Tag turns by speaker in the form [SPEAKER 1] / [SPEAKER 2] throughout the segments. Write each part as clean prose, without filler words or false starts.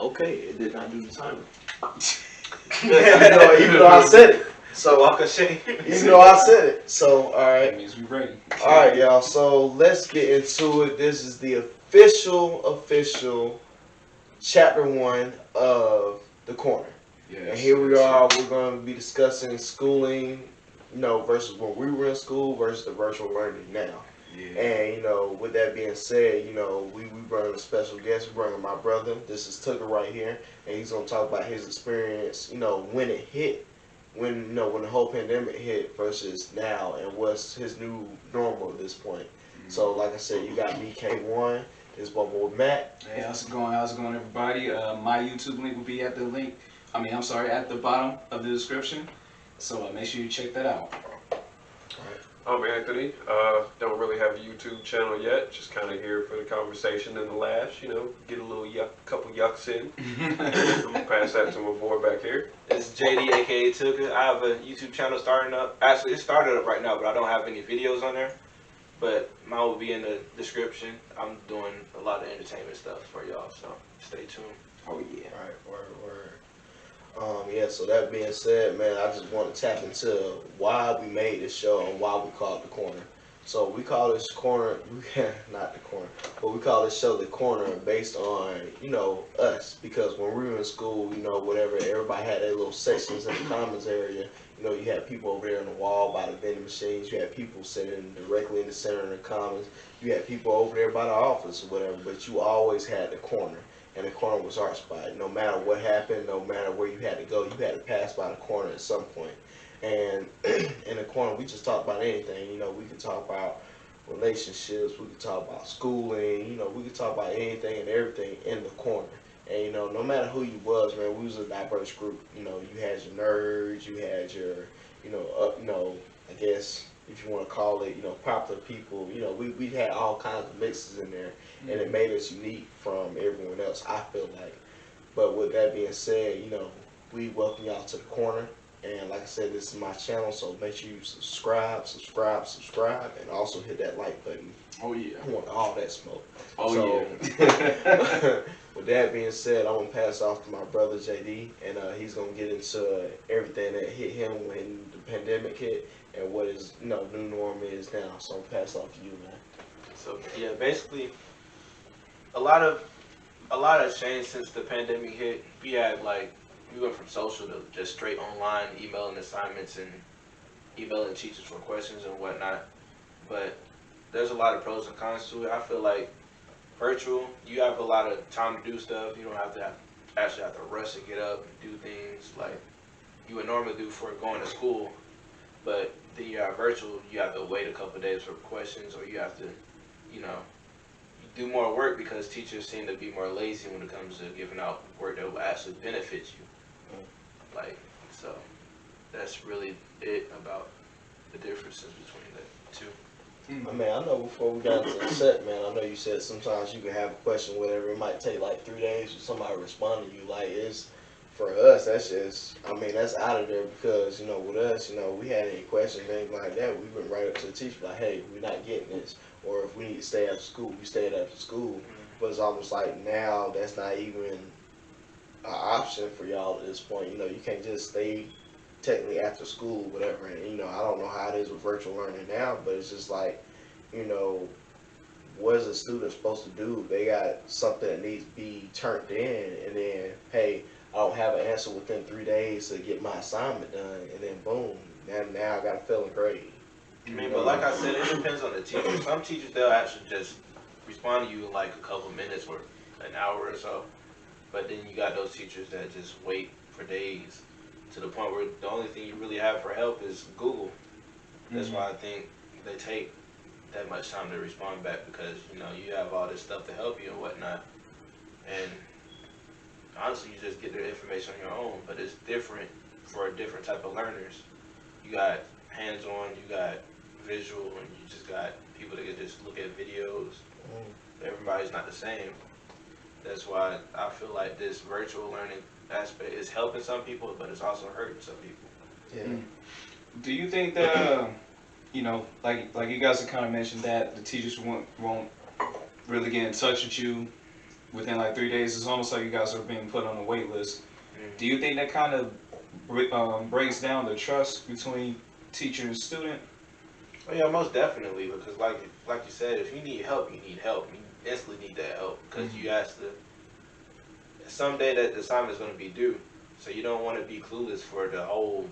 [SPEAKER 1] Okay, it did not do the timer.
[SPEAKER 2] even though I said it. So
[SPEAKER 3] walk of shame.
[SPEAKER 2] even though I said it. So all right.
[SPEAKER 4] That means we ready.
[SPEAKER 2] All right, y'all. So let's get into it. This is the official chapter 1 of the corner.
[SPEAKER 4] Yes,
[SPEAKER 2] And here we
[SPEAKER 4] yes,
[SPEAKER 2] are.
[SPEAKER 4] yes.
[SPEAKER 2] We're going to be discussing schooling, versus when we were in school versus the virtual learning now.
[SPEAKER 4] Yeah.
[SPEAKER 2] And with that being said, we brought in a special guest. We brought in my brother. This is Tuga right here, and he's gonna talk about his experience. When it hit, when the whole pandemic hit versus now, and what's his new normal at this point. So, like I said, you got me K1. This my boy Matt.
[SPEAKER 4] Hey, how's it going? How's it going, everybody? My YouTube link will be at the link. I'm sorry, at the bottom of the description. So make sure you check that out.
[SPEAKER 5] I'm Anthony. Don't really have a YouTube channel yet. Just kind of here for the conversation and the laughs. Get a little couple yucks in. I'm gonna pass that to my boy back here.
[SPEAKER 3] It's JD, aka Tuga. I have a YouTube channel starting up. Actually, it started up right now, but I don't have any videos on there. But mine will be in the description. I'm doing a lot of entertainment stuff for y'all, so stay tuned.
[SPEAKER 4] Oh yeah.
[SPEAKER 2] All right, word. So that being said, man, I just want to tap into why we made this show and why we call it The Corner. So we call this corner, not The Corner, but we call this show The Corner based on, us. Because when we were in school, whatever, everybody had their little sections in the commons area. You had people over there on the wall by the vending machines. You had people sitting directly in the center of the commons. You had people over there by the office or whatever, but you always had the corner. And the corner was our spot. No matter what happened, no matter where you had to go, you had to pass by the corner at some point. And in the corner, we just talk about anything. We could talk about relationships, we could talk about schooling, we could talk about anything and everything in the corner. And no matter who you was, man, we was a diverse group. You had your nerds, you had your, I guess if you want to call it, popular people. We had all kinds of mixes in there, and it made us unique from everyone else, I feel like. But with that being said, we welcome y'all to the corner. And like I said, this is my channel, so make sure you subscribe, and also hit that like button.
[SPEAKER 4] Oh yeah.
[SPEAKER 2] I want all that smoke.
[SPEAKER 4] Oh yeah.
[SPEAKER 2] With that being said, I'm gonna pass off to my brother JD, and he's gonna get into everything that hit him when the pandemic hit and what his new norm is now. So I'll pass off to you, man.
[SPEAKER 3] So yeah, basically, a lot has changed since the pandemic hit. We went from social to just straight online, emailing assignments and emailing teachers for questions and whatnot. But there's a lot of pros and cons to it. I feel like virtual, you have a lot of time to do stuff. You don't actually have to rush to get up and do things like you would normally do for going to school. But then you have virtual, you have to wait a couple of days for questions, or you have to, you do more work because teachers seem to be more lazy when it comes to giving out work that will actually benefit you. So that's really it about the differences between the two.
[SPEAKER 2] I mean, I know before we got into the set, man, I know you said sometimes you can have a question, whatever, it might take like 3 days for somebody to respond to you. Like, for us, that's just, that's out of there because, with us, we had any questions, anything like that, we went right up to the teacher, like, hey, we're not getting this. Or if we need to stay after school, we stayed after school. But it's almost like now that's not even an option for y'all at this point. You can't just stay technically after school, whatever. And I don't know how it is with virtual learning now, but it's just like, what is a student supposed to do? They got something that needs to be turned in, and then hey, I don't have an answer within 3 days to get my assignment done, and then boom, now I got a failing grade.
[SPEAKER 3] But like I said, it depends on the teacher. Some teachers, they'll actually just respond to you in like a couple minutes or an hour or so. But then you got those teachers that just wait for days to the point where the only thing you really have for help is Google. That's why I think they take that much time to respond back, because you have all this stuff to help you and whatnot. And honestly, you just get the information on your own, but it's different for a different type of learners. You got hands-on, you got visual, and you just got people that can just look at videos. Everybody's not the same. That's why I feel like this virtual learning aspect is helping some people, but it's also hurting some people.
[SPEAKER 2] Yeah.
[SPEAKER 4] Do you think that like you guys have kind of mentioned that the teachers won't really get in touch with you within like 3 days. It's almost like you guys are being put on a wait list.
[SPEAKER 3] Mm.
[SPEAKER 4] Do you think that kind of breaks down the trust between teacher and student?
[SPEAKER 3] Oh yeah, most definitely. Because like you said, if you need help, you need help. You instantly need that help because you ask the someday that the assignment is going to be due. So you don't want to be clueless for the whole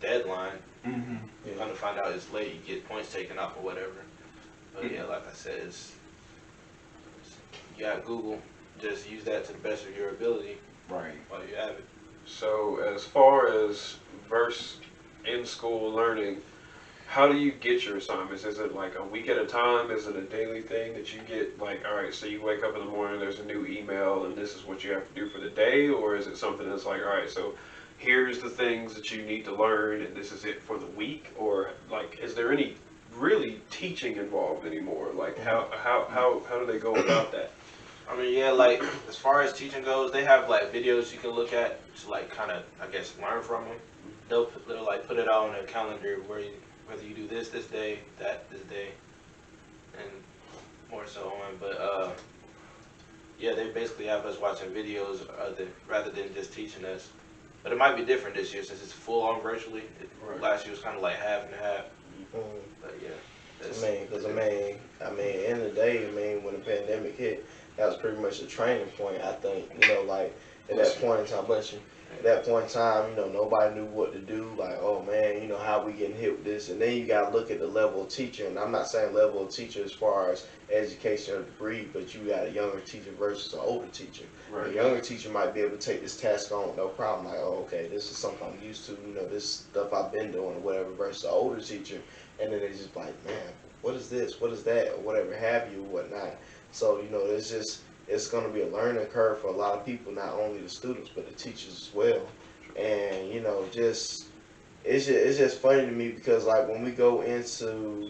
[SPEAKER 3] deadline.
[SPEAKER 4] Mm-hmm.
[SPEAKER 3] You're going to find out it's late. You get points taken off or whatever. But yeah, like I said, you got Google. Just use that to the best of your ability
[SPEAKER 4] Right.
[SPEAKER 3] while you have it.
[SPEAKER 5] So as far as verse in school learning, how do you get your assignments? Is it like a week at a time? Is it a daily thing that you get like, all right, so you wake up in the morning, there's a new email and this is what you have to do for the day? Or is it something that's like, all right, so here's the things that you need to learn and this is it for the week? Or like, is there any really teaching involved anymore? Like how do they go about that?
[SPEAKER 3] I mean, yeah, like as far as teaching goes, they have like videos you can look at to like kind of, I guess, learn from them. They'll like put it out on a calendar whether you do this day, that this day, and more so on. But yeah, they basically have us watching videos rather than just teaching us. But it might be different this year since it's full on virtually. Last year was kind of like half and half. But yeah.
[SPEAKER 2] I mean, end of the day, I mean, when the pandemic hit, that was pretty much the training point. I think, like at that point in time, bless you. At that point in time, nobody knew what to do. Like, oh man, how we getting hit with this? And then you got to look at the level of teacher. And I'm not saying level of teacher as far as education or degree, but you got a younger teacher versus an older teacher.
[SPEAKER 5] Right.
[SPEAKER 2] A younger teacher might be able to take this task on with no problem. Like, oh, okay, this is something I'm used to. This stuff I've been doing or whatever. Versus an older teacher, and then they just like, man, what is this? What is that? Or whatever have you, or whatnot. So it's going to be a learning curve for a lot of people, not only the students but the teachers as well. And it's just funny to me because like when we go into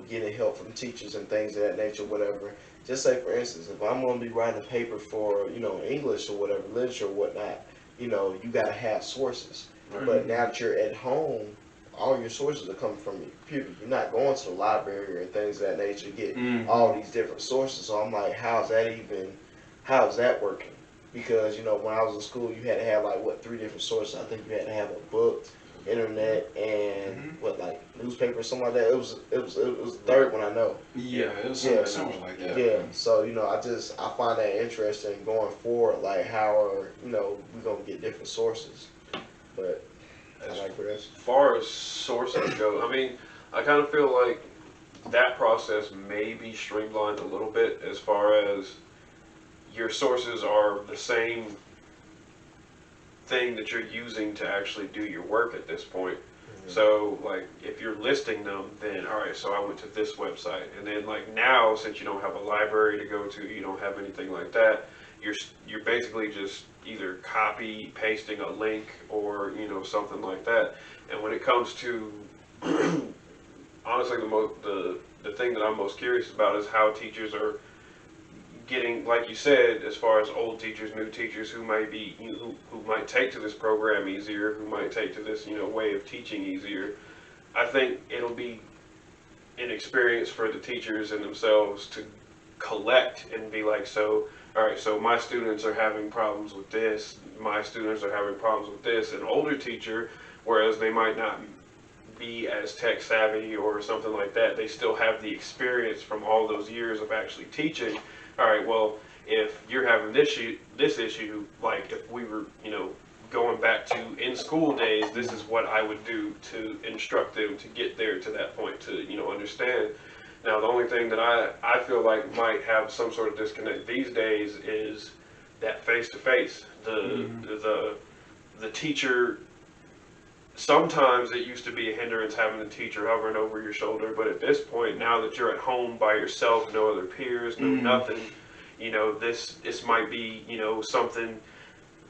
[SPEAKER 2] getting help from teachers and things of that nature, whatever. Just say for instance, if I'm going to be writing a paper for English or whatever, literature or whatnot, you got to have sources.
[SPEAKER 5] Right.
[SPEAKER 2] But now that you're at home, all your sources are coming from your computer. You're not going to the library or things of that nature to get all these different sources. So I'm like, how's that working? Because when I was in school, you had to have like 3 different sources. I think you had to have a book, internet, and like newspaper, something like that. It was the third one I know.
[SPEAKER 4] Yeah, it was something like that.
[SPEAKER 2] Yeah. So I find that interesting going forward. Like how are we gonna get different sources? But I digress.
[SPEAKER 5] As far as sources go, I mean, I kind of feel like that process may be streamlined a little bit as far as your sources are the same thing that you're using to actually do your work at this point. So, like, if you're listing them, then, all right, so I went to this website. And then, like, now, since you don't have a library to go to, you don't have anything like that, you're basically just either copy, pasting a link or, something like that. And when it comes to, honestly, the thing that I'm most curious about is how teachers are getting, like you said, as far as old teachers, new teachers who might be, who might take to this program easier, who might take to this, way of teaching easier. I think it'll be an experience for the teachers and themselves to collect and be like, so, all right, so my students are having problems with this, my students are having problems with this. An older teacher, whereas they might not be as tech savvy or something like that, they still have the experience from all those years of actually teaching. All right, well, if you're having this issue, like if we were, going back to in school days, this is what I would do to instruct them to get there to that point to, understand. Now, the only thing that I feel like might have some sort of disconnect these days is that face-to-face. The teacher, sometimes it used to be a hindrance having a teacher hovering over your shoulder, but at this point, now that you're at home by yourself, no other peers, no nothing, this might be, something,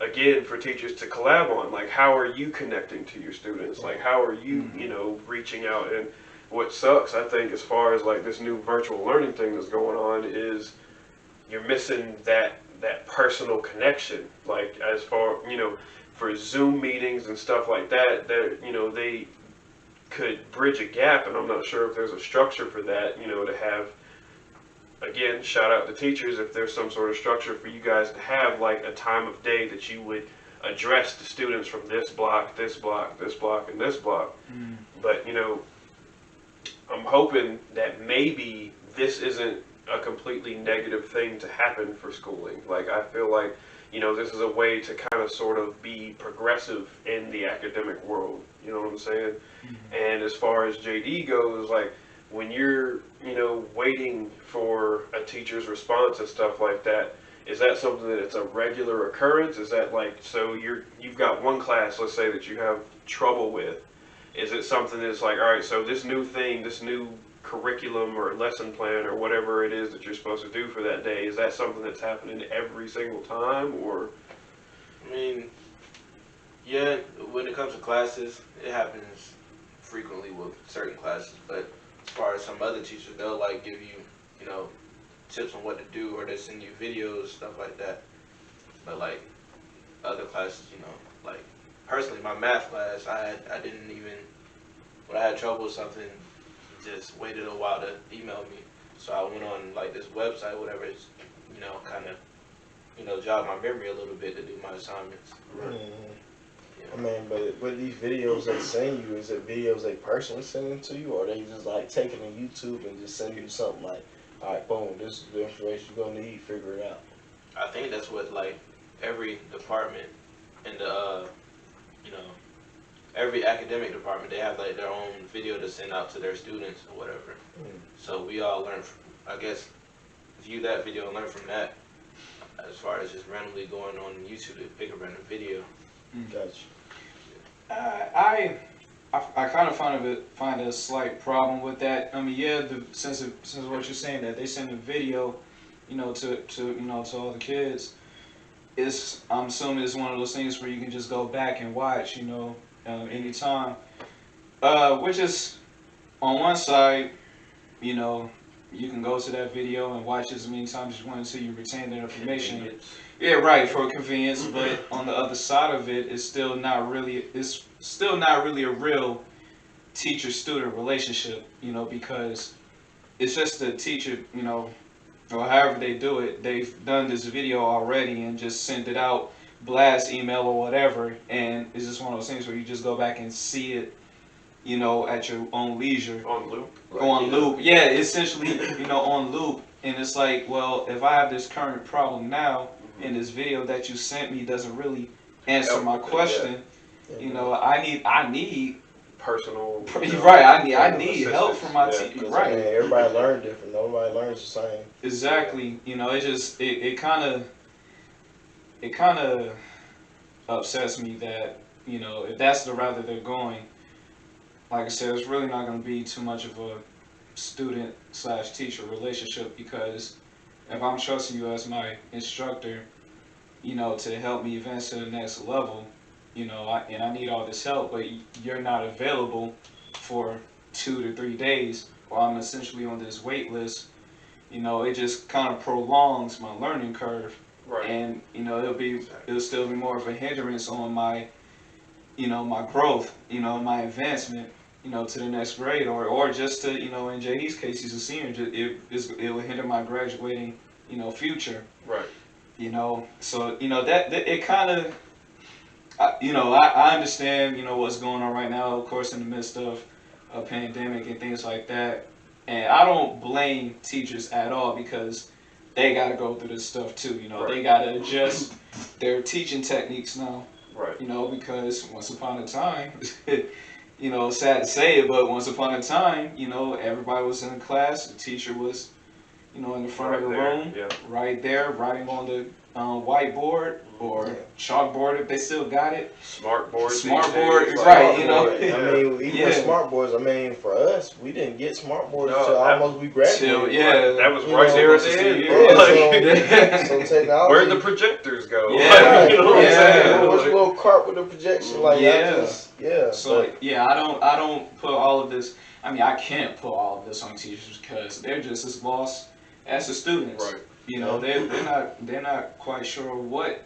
[SPEAKER 5] again, for teachers to collab on. Like, how are you connecting to your students? Like, how are you, reaching out? And what sucks, I think, as far as like this new virtual learning thing that's going on is you're missing that personal connection. Like, as far, for Zoom meetings and stuff like that, they could bridge a gap, and I'm not sure if there's a structure for that, to have again, shout out to teachers if there's some sort of structure for you guys to have like a time of day that you would address the students from this block, this block, this block, and this block. But I'm hoping that maybe this isn't a completely negative thing to happen for schooling. Like, I feel like, this is a way to kind of sort of be progressive in the academic world. You know what I'm saying? And as far as JD goes, like, when you're, waiting for a teacher's response and stuff like that, is that something that it's a regular occurrence? Is that like, so you've got one class, let's say, that you have trouble with. Is it something that's like, all right, so this new thing, this new curriculum or lesson plan or whatever it is that you're supposed to do for that day, is that something that's happening every single time, or?
[SPEAKER 3] I mean, yeah, when it comes to classes, it happens frequently with certain classes, but as far as some other teachers, they'll like give you, tips on what to do, or they send you videos, stuff like that. But like other classes, like personally, my math class, I didn't even, when I had trouble with something, just waited a while to email me. So I went on like this website, whatever, it's, kind of, jog my memory a little bit to do my assignments.
[SPEAKER 2] I mean, but these videos they send you, is it videos they personally sending to you, or they just like taking to YouTube and just sending you something like, all right, boom, this is the information you're gonna need, figure it out.
[SPEAKER 3] I think that's what like every department in the, every academic department, they have like their own video to send out to their students or whatever. So we all learn, I guess, view that video and learn from that, as far as just randomly going on YouTube to pick a random video.
[SPEAKER 2] Gotcha.
[SPEAKER 4] I kind of find a slight problem with that. I mean, yeah, since what you're saying that they send a video, to all the kids, I'm assuming it's one of those things where you can just go back and watch, anytime. Which is, on one side, you can go to that video and watch as many times as you want until you retain that information. Yeah, right, for convenience. But on the other side of it, it's still not really a real teacher-student relationship, because it's just the teacher, or however they do it. They've done this video already and just sent it out, blast, email, or whatever, and it's just one of those things where you just go back and see it, at your own leisure.
[SPEAKER 5] On loop?
[SPEAKER 4] On loop, yeah, essentially, on loop. And it's like, well, if I have this current problem now, and this video that you sent me doesn't really answer my question, I need
[SPEAKER 5] personal.
[SPEAKER 4] Right, I need help from my teacher. Right.
[SPEAKER 2] Man, everybody learns different. Nobody learns the same.
[SPEAKER 4] Exactly. It kind of upsets me that if that's the route that they're going, like I said, it's really not going to be too much of a student/teacher relationship, because if I'm trusting you as my instructor, to help me advance to the next level, I need all this help, but you're not available for 2 to 3 days, or I'm essentially on this wait list, it just kind of prolongs my learning curve.
[SPEAKER 5] Right.
[SPEAKER 4] And, it'll still be more of a hindrance on my, my growth, my advancement, to the next grade, or just to, in JD's case, he's a senior, it will hinder my graduating, future.
[SPEAKER 5] Right.
[SPEAKER 4] So, that it kind of, I understand, what's going on right now, of course, in the midst of a pandemic and things like that. And I don't blame teachers at all, because they got to go through this stuff too.
[SPEAKER 5] Right.
[SPEAKER 4] They got to adjust their teaching techniques now.
[SPEAKER 5] Right.
[SPEAKER 4] Because once upon a time, sad to say it, but once upon a time, everybody was in class, the teacher was, in the front of the room, right there, writing on the whiteboard or chalkboard if they still got it.
[SPEAKER 5] Smartboard,
[SPEAKER 4] right?
[SPEAKER 2] I mean, even with smartboards, for us, we didn't get smartboards until almost we graduated.
[SPEAKER 5] That was right there at the end.
[SPEAKER 2] So technology.
[SPEAKER 5] Where'd the projectors go?
[SPEAKER 2] What's a little cart with a projection
[SPEAKER 4] So I don't put all of this. I can't put all of this on teachers, because they're just as lost as the students.
[SPEAKER 5] Right.
[SPEAKER 4] They're not quite sure what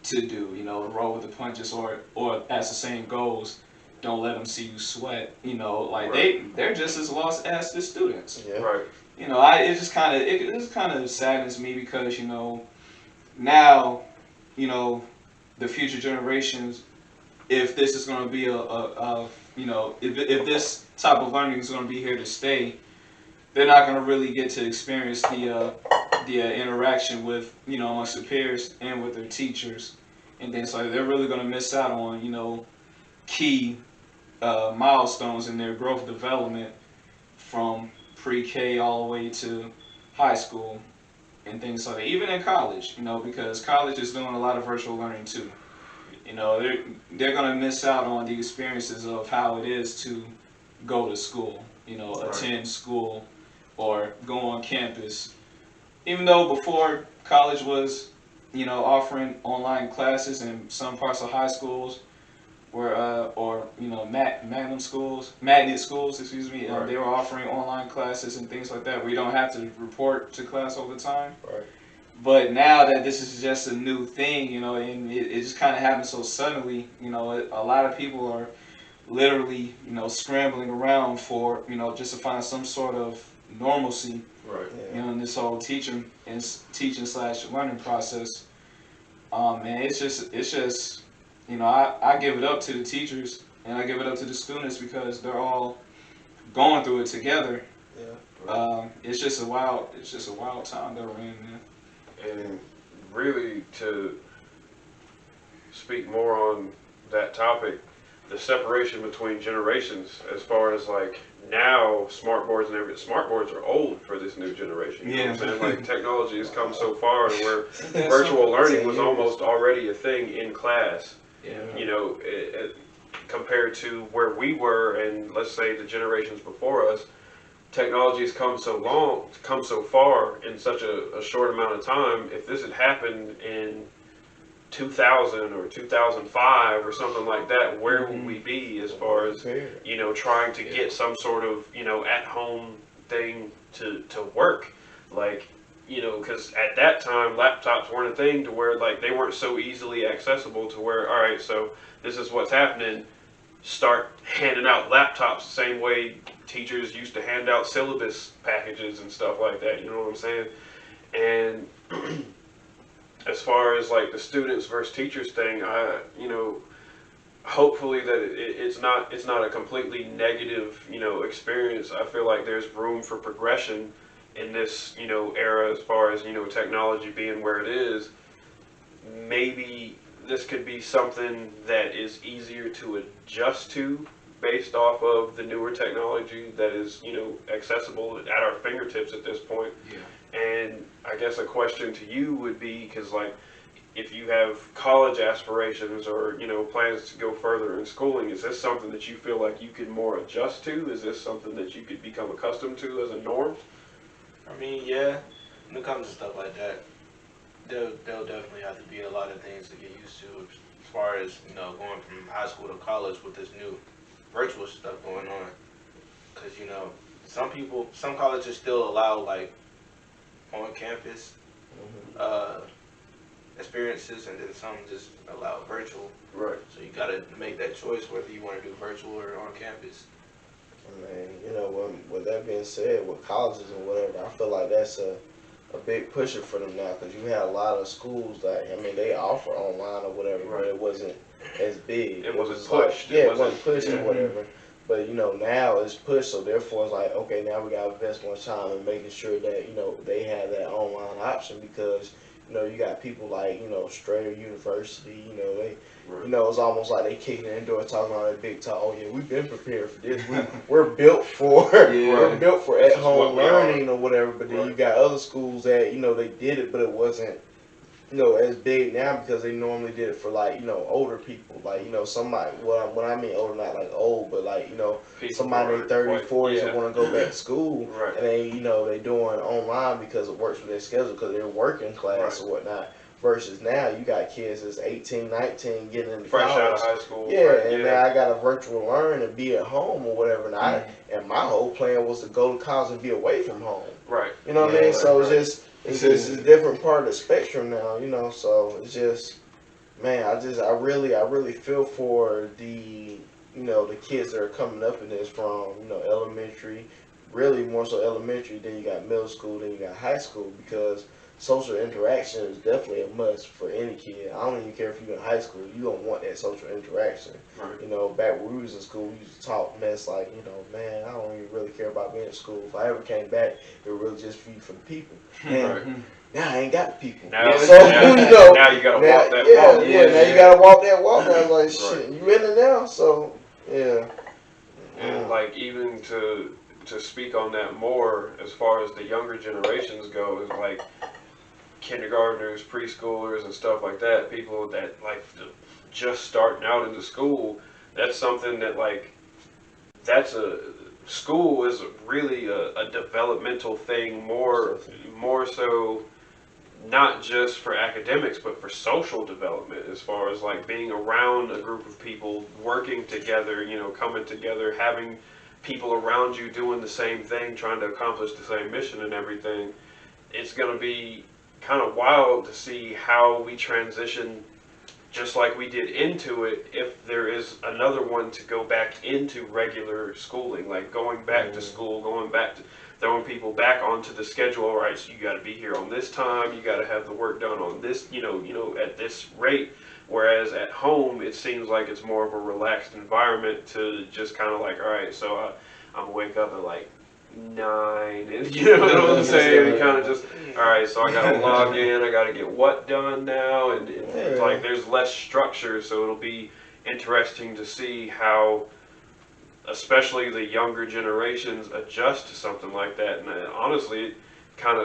[SPEAKER 4] to do, roll with the punches, or as the saying goes, don't let them see you sweat, they're just as lost as the students.
[SPEAKER 5] Right.
[SPEAKER 4] you know, it just kind of saddens me because now, the future generations, if this is going to be if this type of learning is going to be here to stay, they're not going to really get to experience the interaction with amongst their peers and with their teachers and things like that. They're really going to miss out on key milestones in their growth development from pre-K all the way to high school and things like that. Even in college, because college is doing a lot of virtual learning too. They're gonna miss out on the experiences of how it is to go to school, attend school or go on campus. Even though before college was, offering online classes in some parts of high schools, or magnet schools, excuse me.
[SPEAKER 5] Right.
[SPEAKER 4] They were offering online classes and things like that where you don't have to report to class all the time.
[SPEAKER 2] Right.
[SPEAKER 4] But now that this is just a new thing, and it just kind of happened so suddenly, a lot of people are literally, scrambling around for, just to find some sort of normalcy,
[SPEAKER 5] Right.
[SPEAKER 2] Yeah.
[SPEAKER 4] in this whole teaching slash learning process. And it's just, I give it up to the teachers and I give it up to the students because they're all going through it together.
[SPEAKER 2] Yeah.
[SPEAKER 4] It's just a wild time that we're in, man.
[SPEAKER 5] And really, to speak more on that topic, the separation between generations, as far as like now smart boards and everything. Smart boards are old for this new generation. You know what I'm saying? Like technology has come so far to where virtual learning was almost already a thing in class.
[SPEAKER 4] Yeah.
[SPEAKER 5] Compared to where we were, and let's say the generations before us, technology has come so far in such a short amount of time. If this had happened in 2000 or 2005 or something like that, where would we be as far as trying to get some sort of at home thing to work, like because at that time laptops weren't a thing to where like they weren't so easily accessible to where, all right, so this is what's happening, start handing out laptops the same way teachers used to hand out syllabus packages and stuff like that. You know what I'm saying? And as far as like the students versus teachers thing, hopefully that it's not a completely negative experience. I feel like there's room for progression in this era as far as technology being where it is. Maybe this could be something that is easier to adjust to based off of the newer technology that is accessible at our fingertips at this point.
[SPEAKER 4] Yeah.
[SPEAKER 5] And I guess a question to you would be, because like if you have college aspirations or plans to go further in schooling, is this something that you feel like you could more adjust to? Is this something that you could become accustomed to as a norm?
[SPEAKER 3] I mean, yeah, when it comes to stuff like that, there'll definitely have to be a lot of things to get used to as far as going from high school to college with this new virtual stuff going on. Because some colleges still allow like on campus experiences, and then some just allow virtual.
[SPEAKER 5] Right.
[SPEAKER 3] So you gotta make that choice whether you want to do virtual or on campus.
[SPEAKER 2] I mean, with that being said, with colleges and whatever, I feel like that's a big pusher for them now, because you had a lot of schools that, they offer online or whatever, but it wasn't as big.
[SPEAKER 5] It wasn't
[SPEAKER 2] pushed.
[SPEAKER 5] pushed.
[SPEAKER 2] It wasn't pushed or whatever. But now it's pushed, so therefore it's like, okay, now we gotta invest more time in making sure that they have that online option, because you got people like Strayer University, they. It's almost like they kicking in the door talking all that big talk. Oh yeah, we've been prepared for this. We're built for we're built for at home learning or whatever. But then you got other schools that they did it, but it wasn't as big now, because they normally did it for like older people, like somebody. Well, when I mean older, not like old, but like somebody in their 30s, 40s that want to go back to school,
[SPEAKER 5] Right.
[SPEAKER 2] and they doing online because it works with their schedule, because they're working class or whatnot. Versus now, you got kids that's 18, 19 getting into
[SPEAKER 5] Fresh
[SPEAKER 2] college.
[SPEAKER 5] out of high school.
[SPEAKER 2] Yeah,
[SPEAKER 5] right?
[SPEAKER 2] and now I got to virtual learn and be at home or whatever. And my whole plan was to go to college and be away from home.
[SPEAKER 5] Right.
[SPEAKER 2] You know what I mean? So it's just a different part of the spectrum now. So it's just, man, I really feel for the the kids that are coming up in this from elementary, really more so elementary, then you got middle school, then you got high school, because social interaction is definitely a must for any kid. I don't even care if you're in high school, you don't want that social interaction.
[SPEAKER 5] Right.
[SPEAKER 2] You know, back when we was in school, we used to talk mess like, you know, man, I don't even really care about being in school. If I ever came back, it would really just be for the people. Man,
[SPEAKER 5] Right.
[SPEAKER 2] now I ain't got the people.
[SPEAKER 5] Now,
[SPEAKER 2] So, you know,
[SPEAKER 5] now you gotta
[SPEAKER 2] now,
[SPEAKER 5] walk that
[SPEAKER 2] yeah,
[SPEAKER 5] walk.
[SPEAKER 2] yeah, now you gotta walk that walk. Now it's like, shit, you in it now? So, yeah.
[SPEAKER 5] And like even to speak on that more, as far as the younger generations go, is like kindergartners, preschoolers, and stuff like that. People that like just starting out into school. That's something that like school is really a developmental thing, more so not just for academics but for social development, as far as like being around a group of people, working together, you know, coming together, having people around you doing the same thing, trying to accomplish the same mission and everything. It's going to be kind of wild to see how we transition just like we did into it, if there is another one to go back into regular schooling, like going back to school, going back to throwing people back onto the schedule. All right, so you got to be here on this time, you got to have the work done on this, you know, at this rate. Whereas at home, it seems like it's more of a relaxed environment to just kind of like, all right, so I'm gonna wake up at like 9, and you know what I'm saying? Kind of just, all right, so I gotta log in, I gotta get what done now, and it's like there's less structure, so it'll be interesting to see how, especially the younger generations, adjust to something like that. And honestly, it kind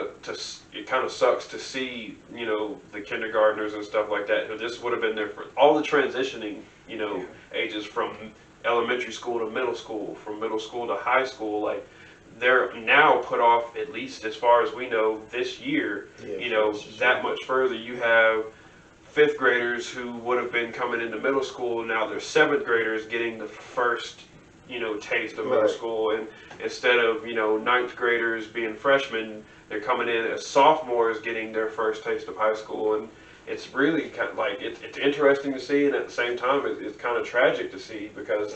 [SPEAKER 5] of sucks to see, you know, the kindergartners and stuff like that, who this would have been there for all the transitioning, you know, ages from elementary school to middle school, from middle school to high school, like. They're now put off, at least as far as we know, this year, you know, that much further. You have 5th graders who would have been coming into middle school, now they're 7th graders getting the first, you know, taste of middle school. And instead of, you know, 9th graders being freshmen, they're coming in as sophomores getting their first taste of high school. And it's really kind of like, it's interesting to see, and at the same time, it's kind of tragic to see, because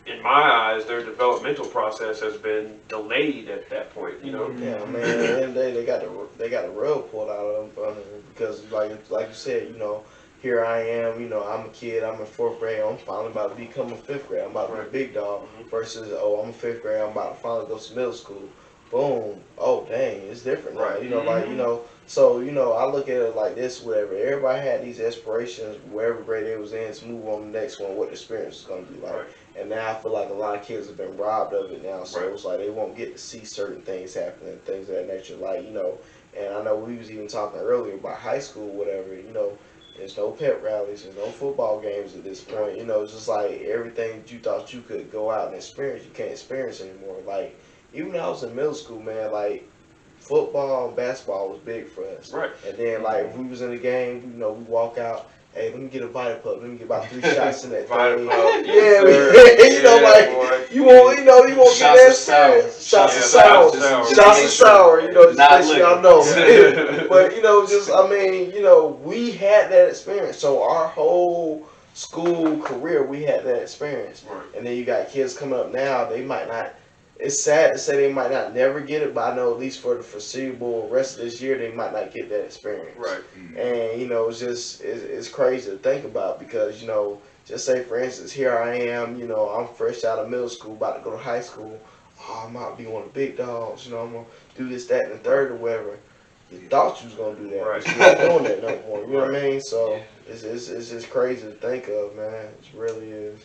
[SPEAKER 5] in my eyes, their developmental process has been delayed at that point. You know.
[SPEAKER 2] Yeah, man. At the end of the day, they got the rug pulled out of them, because, like you said, you know, here I am. You know, I'm a kid. I'm in 4th grade. I'm finally about to become a 5th grade. I'm about to be a big dog. Versus, I'm a 5th grade. I'm about to finally go to middle school. Boom. Oh, dang, it's different now. You know, like, you know. So, you know, I look at it like this, whatever. Everybody had these aspirations, wherever grade they was in, to move on to the next one, what the experience is going to be like.
[SPEAKER 5] Right.
[SPEAKER 2] And now I feel like a lot of kids have been robbed of it now. So it's like they won't get to see certain things happening, things of that nature. Like, you know, and I know we was even talking earlier about high school, whatever, you know, there's no pep rallies, there's no football games at this point. You know, it's just like everything that you thought you could go out and experience, you can't experience anymore. Like, even when I was in middle school, man, like, football and basketball was big for us.
[SPEAKER 5] Right.
[SPEAKER 2] And then, like, if we was in the game, you know, we walk out, hey, let me get a Vita Pup. Let me get about 3 shots in that thing. You know, like, boy. you won't get that experience. Shots of sour. Shots of sour. You know, just let y'all know. But, you know, just, I mean, you know, we had that experience. So our whole school career, we had that experience.
[SPEAKER 5] Right.
[SPEAKER 2] And then you got kids coming up now, they might not. It's sad to say they might not never get it, but I know at least for the foreseeable rest of this year, they might not get that experience.
[SPEAKER 5] Right.
[SPEAKER 2] And, you know, it's crazy to think about, because, you know, just say, for instance, here I am, you know, I'm fresh out of middle school, about to go to high school. Oh, I might be one of the big dogs, you know, I'm going to do this, that, and the third or whatever. You thought you was going to do that, but you're not doing that no more, you know what I mean? So it's just crazy to think of, man. It really is.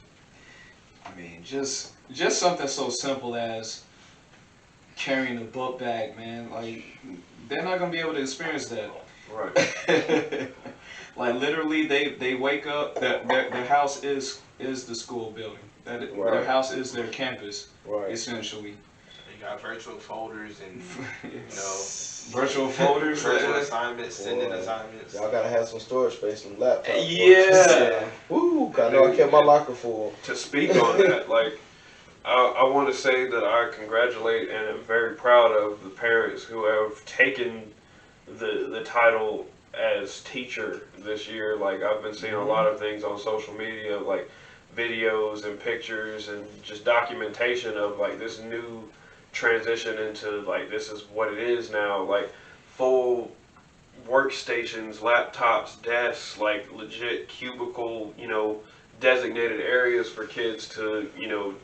[SPEAKER 4] I mean, just something so simple as carrying a book bag, man. Like, they're not gonna be able to experience that.
[SPEAKER 5] Right.
[SPEAKER 4] Like, literally, they wake up. Their house is the school building. Their house is their campus, essentially.
[SPEAKER 3] You got virtual folders and, you know,
[SPEAKER 4] virtual folders,
[SPEAKER 3] virtual assignments, sending assignments.
[SPEAKER 2] Y'all gotta have some storage space in the laptop.
[SPEAKER 4] Yeah.
[SPEAKER 2] Woo! I know I kept my locker full.
[SPEAKER 5] To speak on that, like, I want to say that I congratulate and am very proud of the parents who have taken the title as teacher this year. Like, I've been seeing a lot of things on social media, like videos and pictures and just documentation of like this new transition into like this is what it is now, like full workstations, laptops, desks, like legit cubicle, designated areas for kids to,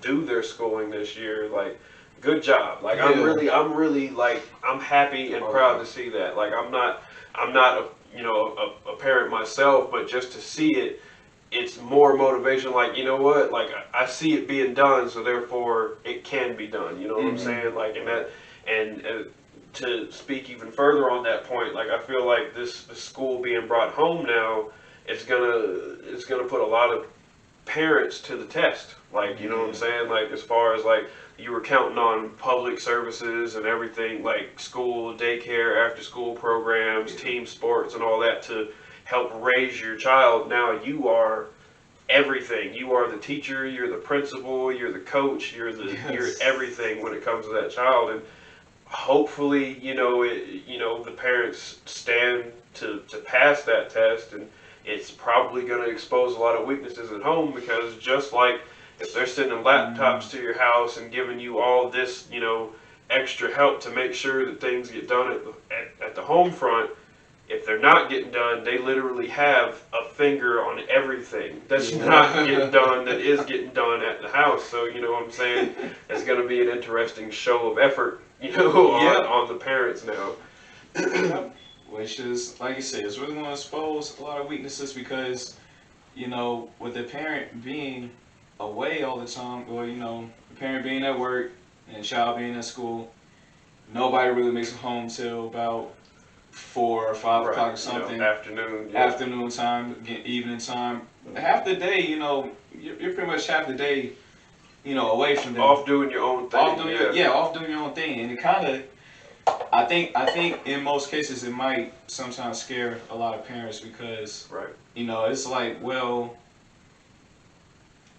[SPEAKER 5] do their schooling this year. Like, good job. Like,
[SPEAKER 4] Yeah.
[SPEAKER 5] I'm really like, I'm happy and proud to see that. Like, I'm not a parent myself, but just to see it, it's more motivation. Like, you know what? Like, I see it being done, so therefore it can be done. You know what I'm saying? Like, and to speak even further on that point, like I feel like the school being brought home now, it's gonna put a lot of parents to the test. Like, you know what I'm saying? Like, as far as like you were counting on public services and everything, like school, daycare, after school programs, team sports, and all that to help raise your child. Now you are everything. You are the teacher, you're the principal, you're the coach, you're everything when it comes to that child. And hopefully, the parents stand to pass that test, and it's probably going to expose a lot of weaknesses at home, because just like if they're sending laptops to your house and giving you all this, extra help to make sure that things get done at the home front, if they're not getting done, they literally have a finger on everything that's not getting done that is getting done at the house. So, you know what I'm saying? It's going to be an interesting show of effort, on the parents now.
[SPEAKER 4] Which is, like you said, it's really going to expose a lot of weaknesses because, with the parent being away all the time, or, the parent being at work and the child being at school, nobody really makes it home till about 4 or 5 o'clock or something. Afternoon time, evening time. Half the day, you're pretty much half the day, away from them.
[SPEAKER 5] Off doing your own thing.
[SPEAKER 4] Off doing your own thing. And it kind of, I think in most cases it might sometimes scare a lot of parents because, it's like, well,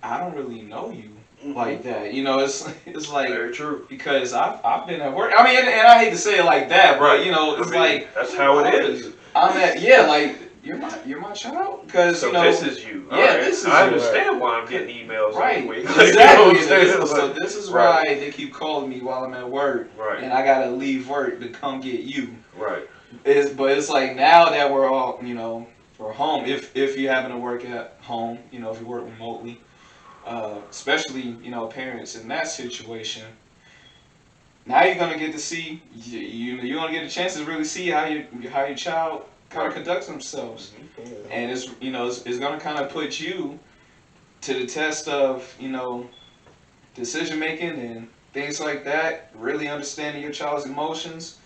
[SPEAKER 4] I don't really know you like that. It's like,
[SPEAKER 5] very true.
[SPEAKER 4] Because I've been at work. I mean, and I hate to say it like that, but it's like
[SPEAKER 5] that's how it is.
[SPEAKER 4] Like you're my child because
[SPEAKER 5] so this is you.
[SPEAKER 4] This is
[SPEAKER 5] I understand why I'm getting emails every week.
[SPEAKER 4] Exactly. So this is why they keep calling me while I'm at work,
[SPEAKER 5] and
[SPEAKER 4] I gotta leave work to come get you.
[SPEAKER 5] Right.
[SPEAKER 4] But it's like now that we're all we're home. If you're having to work at home, if you work remotely. Especially, parents in that situation. Now you're gonna get to see, you're gonna get a chance to really see how your child kind of conducts themselves, and it's gonna kind of put you to the test of decision making and things like that. Really understanding your child's emotions,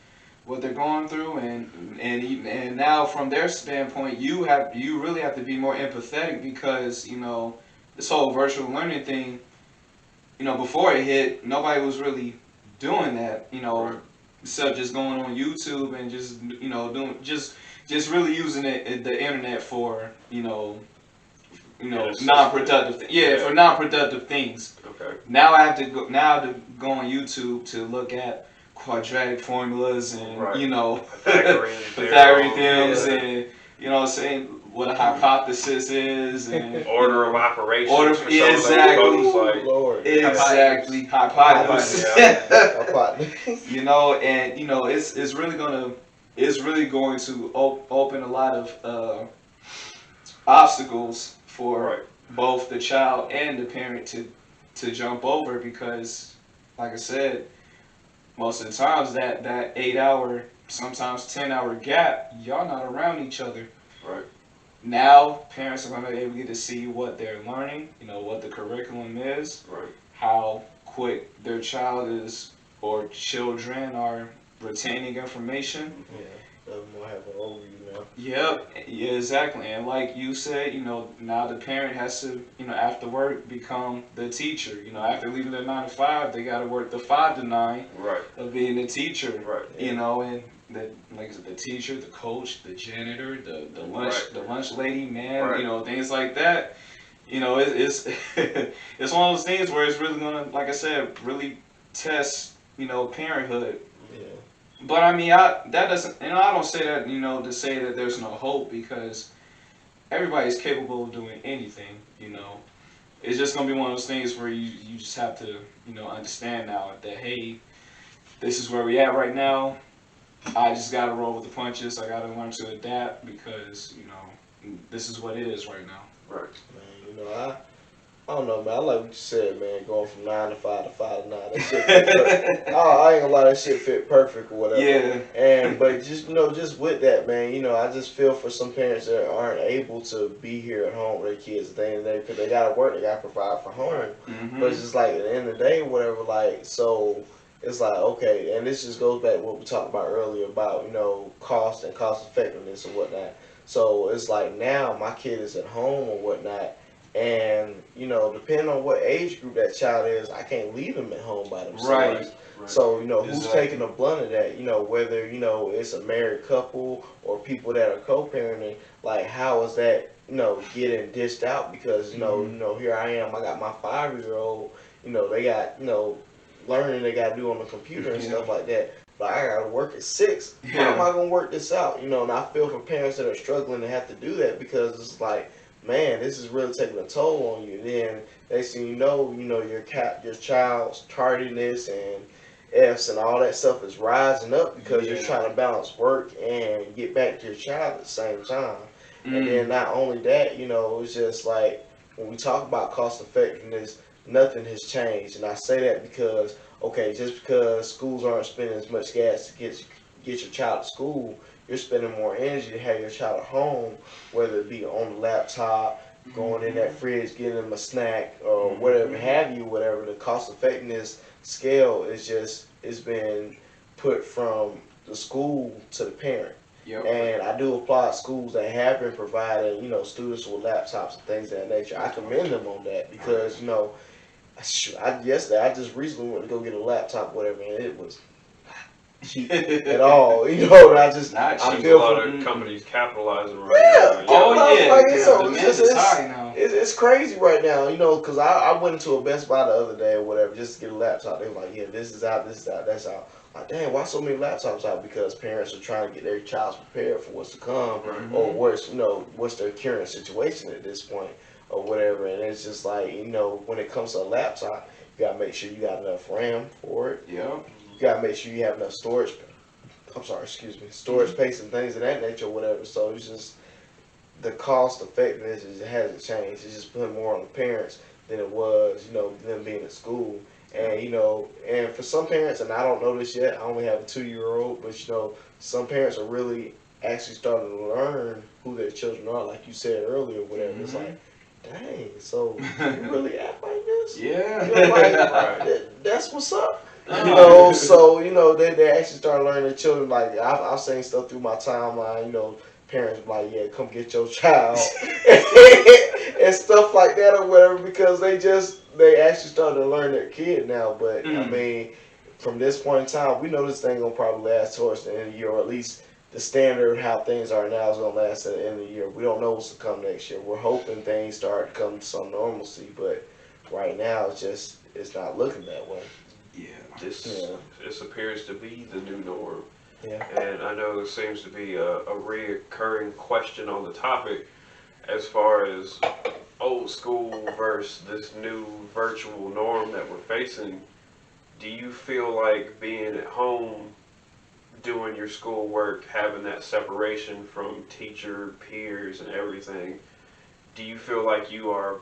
[SPEAKER 4] what they're going through, and now from their standpoint, you really have to be more empathetic because this whole virtual learning thing, before it hit, nobody was really doing that, except just going on YouTube and just, doing just really using the internet for, non-productive, for non-productive things.
[SPEAKER 5] Okay.
[SPEAKER 4] Now I have to go on YouTube to look at quadratic formulas and Pythagorean theorems and saying what a hypothesis is and
[SPEAKER 5] order of operations.
[SPEAKER 4] Exactly.
[SPEAKER 2] Lord.
[SPEAKER 4] Exactly. Hypothesis. It's really going to open a lot of obstacles for both the child and the parent to jump over because, like I said, most of the times that 8-hour, sometimes 10-hour gap, y'all not around each other.
[SPEAKER 5] Right.
[SPEAKER 4] Now parents are going to be able to get to see what they're learning, what the curriculum is, how quick their child is or children are retaining information.
[SPEAKER 2] We'll have an overview now.
[SPEAKER 4] Yep, yeah, exactly. And like you said, now the parent has to, after work become the teacher. After leaving their 9 to 5, they got to work the 5 to 9 of being the teacher. And the teacher, the coach, the janitor, the lunch lady, man, things like that. It's it's one of those things where it's really gonna, like I said, really test parenthood.
[SPEAKER 2] Yeah.
[SPEAKER 4] But I mean, I don't say that to say that there's no hope because everybody's capable of doing anything. it's just gonna be one of those things where you just have to, understand now that, hey, this is where we at right now. I just gotta roll with the punches. I gotta learn to adapt because, this is what it is right now.
[SPEAKER 5] Right.
[SPEAKER 2] Man, I don't know, man. I like what you said, man. Going from 9 to 5 to 5 to 9. That shit fit perfect. I ain't gonna lie, that shit fit perfect or whatever.
[SPEAKER 4] Yeah.
[SPEAKER 2] But just just with that, man. I just feel for some parents that aren't able to be here at home with their kids at the end of the day because they gotta work, they gotta provide for home.
[SPEAKER 4] Mm-hmm.
[SPEAKER 2] But it's just like at the end of the day, whatever. Like so, it's like okay, and this just goes back to what we talked about earlier about cost and cost effectiveness and whatnot. So it's like now my kid is at home or whatnot. And depending on what age group that child is, I can't leave them at home by themselves.
[SPEAKER 5] Right.
[SPEAKER 2] So who's
[SPEAKER 4] Exactly.
[SPEAKER 2] taking the blunt of that? Whether it's a married couple or people that are co-parenting. Like, how is that getting dished out? Because here I am. I got my 5-year-old. They got learning they got to do on the computer and stuff like that. But I got to work at 6. How am I gonna work this out? And I feel for parents that are struggling to have to do that because it's like, man, this is really taking a toll on you. And then next thing your child's tardiness and F's and all that stuff is rising up because you're trying to balance work and get back to your child at the same time. And then not only that, it's just like when we talk about cost effectiveness, nothing has changed. And I say that because, okay, just because schools aren't spending as much gas to get your child to school, you're spending more energy to have your child at home, whether it be on the laptop, going in that fridge, getting them a snack, or whatever have you, whatever. The cost effectiveness scale it's been put from the school to the parent.
[SPEAKER 4] Yep.
[SPEAKER 2] And I do applaud schools that have been providing, students with laptops and things of that nature. I commend them on that because, yesterday I just recently went to go get a laptop, whatever, and it was cheap at all, and I just
[SPEAKER 4] Not
[SPEAKER 2] I
[SPEAKER 4] cheap.
[SPEAKER 5] There's a
[SPEAKER 2] feel
[SPEAKER 5] lot
[SPEAKER 2] for
[SPEAKER 5] of companies capitalizing right now.
[SPEAKER 4] Oh yeah,
[SPEAKER 2] like,
[SPEAKER 4] because the demand is high now.
[SPEAKER 2] it's crazy right now, because I went into a Best Buy the other day or whatever just to get a laptop. They were like, yeah, this is out, that's out. Like, damn, why so many laptops out? Because parents are trying to get their child prepared for what's to come, or what's their current situation at this point, or whatever. And it's just like, when it comes to a laptop, you gotta make sure you got enough RAM for it.
[SPEAKER 4] Yep.
[SPEAKER 2] You gotta make sure you have enough storage. Storage space and things of that nature, or whatever. So it's just the cost effectiveness hasn't changed. It's just put more on the parents than it was, them being at school. And and for some parents, and I don't know this yet, I only have a 2-year-old, but some parents are really actually starting to learn who their children are, like you said earlier, whatever. It's like, dang, so you really act like this?
[SPEAKER 4] Yeah.
[SPEAKER 2] That's what's up. So they actually start learning their children. Like I've seen stuff through my timeline. Parents like, yeah, come get your child and stuff like that or whatever because they actually started to learn their kid now. But I mean, from this point in time, we know this thing gonna probably last towards the end of the year, or at least the standard how things are now is gonna last at the end of the year. We don't know what's to come next year. We're hoping things start to come to some normalcy, but right now it's not looking that way.
[SPEAKER 4] Yeah.
[SPEAKER 5] This appears to be the new norm.
[SPEAKER 2] Yeah.
[SPEAKER 5] And I know there seems to be a reoccurring question on the topic as far as old school versus this new virtual norm that we're facing. Do you feel like being at home, doing your schoolwork, having that separation from teacher, peers, and everything, do you feel like you are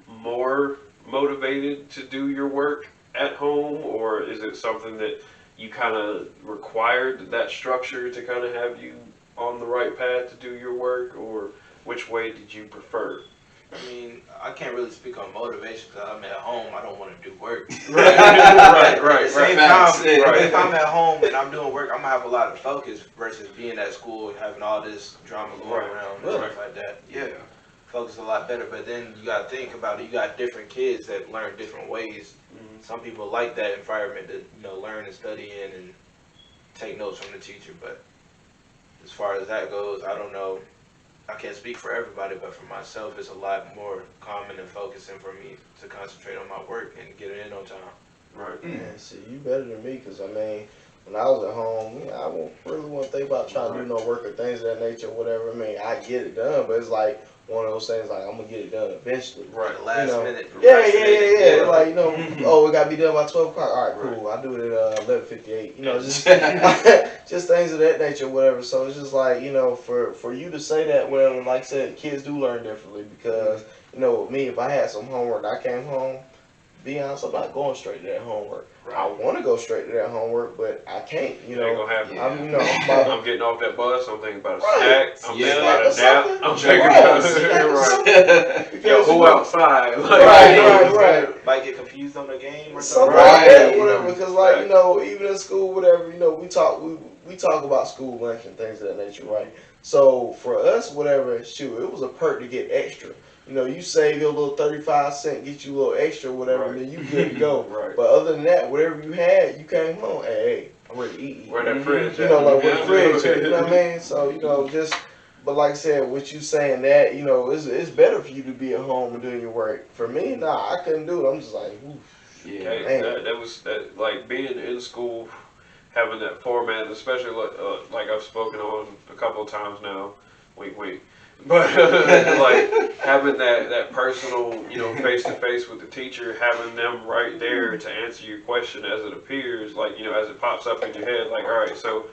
[SPEAKER 5] more motivated to do your work at home, or is it something that you kind of required that structure to kind of have you on the right path to do your work, or which way did you prefer?
[SPEAKER 3] I mean, I can't really speak on motivation because I'm at home. I don't want to do work.
[SPEAKER 5] Right.
[SPEAKER 3] At the same time,
[SPEAKER 4] Right.
[SPEAKER 3] if I'm at home and I'm doing work, I'm gonna have a lot of focus versus being at school and having all this drama going around and stuff like that. Yeah, focus a lot better. But then you gotta think about it. You got different kids that learn different ways. Some people like that environment to learn and study in and take notes from the teacher. But as far as that goes, I don't know. I can't speak for everybody, but for myself, it's a lot more calming and focusing for me to concentrate on my work and get it in on time.
[SPEAKER 5] Right.
[SPEAKER 2] Yeah, see, you better than me, because I mean, when I was at home, I won't really want to think about trying to do no work or things of that nature or whatever. I mean, I get it done, but it's like one of those things like I'm gonna get it done eventually.
[SPEAKER 3] Right, the last minute.
[SPEAKER 2] Yeah. Like, oh, it gotta be done by 12 o'clock. All right, cool. I'll do it at 11:58. Just just things of that nature, whatever. So it's just like, for you to say that, well, like I said, kids do learn differently because with me, if I had some homework, I came home. Be honest, I'm not going straight to that homework.
[SPEAKER 3] Right.
[SPEAKER 2] I want to go straight to that homework, but I can't.
[SPEAKER 5] It ain't gonna happen.
[SPEAKER 2] I'm
[SPEAKER 5] getting off that bus. I'm thinking about a
[SPEAKER 2] Right.
[SPEAKER 5] snack. I'm thinking about a nap. I'm thinking
[SPEAKER 2] about
[SPEAKER 5] right. Yo, who outside?
[SPEAKER 2] Right.
[SPEAKER 3] Might get confused on the game or
[SPEAKER 2] something
[SPEAKER 3] something.
[SPEAKER 2] like that, whatever. Because even in school, whatever, we talk about school lunch and things of that nature, right? So for us, whatever, shoot, it was a perk to get extra. You save your little 35 cents, get you a little extra, whatever, and then you good to go.
[SPEAKER 5] Right.
[SPEAKER 2] But other than that, whatever you had, you came home, hey, I'm ready to eat.
[SPEAKER 5] Where that fridge
[SPEAKER 2] at? Like where the fridge at, you know what I mean? So, but like I said, with you saying that, it's better for you to be at home and doing your work. For me, nah, I couldn't do it. I'm just like, oof.
[SPEAKER 5] Yeah, that was like being in school, having that format, especially like I've spoken on a couple of times now. Wink. But like having that personal, face to face with the teacher, having them right there to answer your question as it appears, like as it pops up in your head, like, all right, so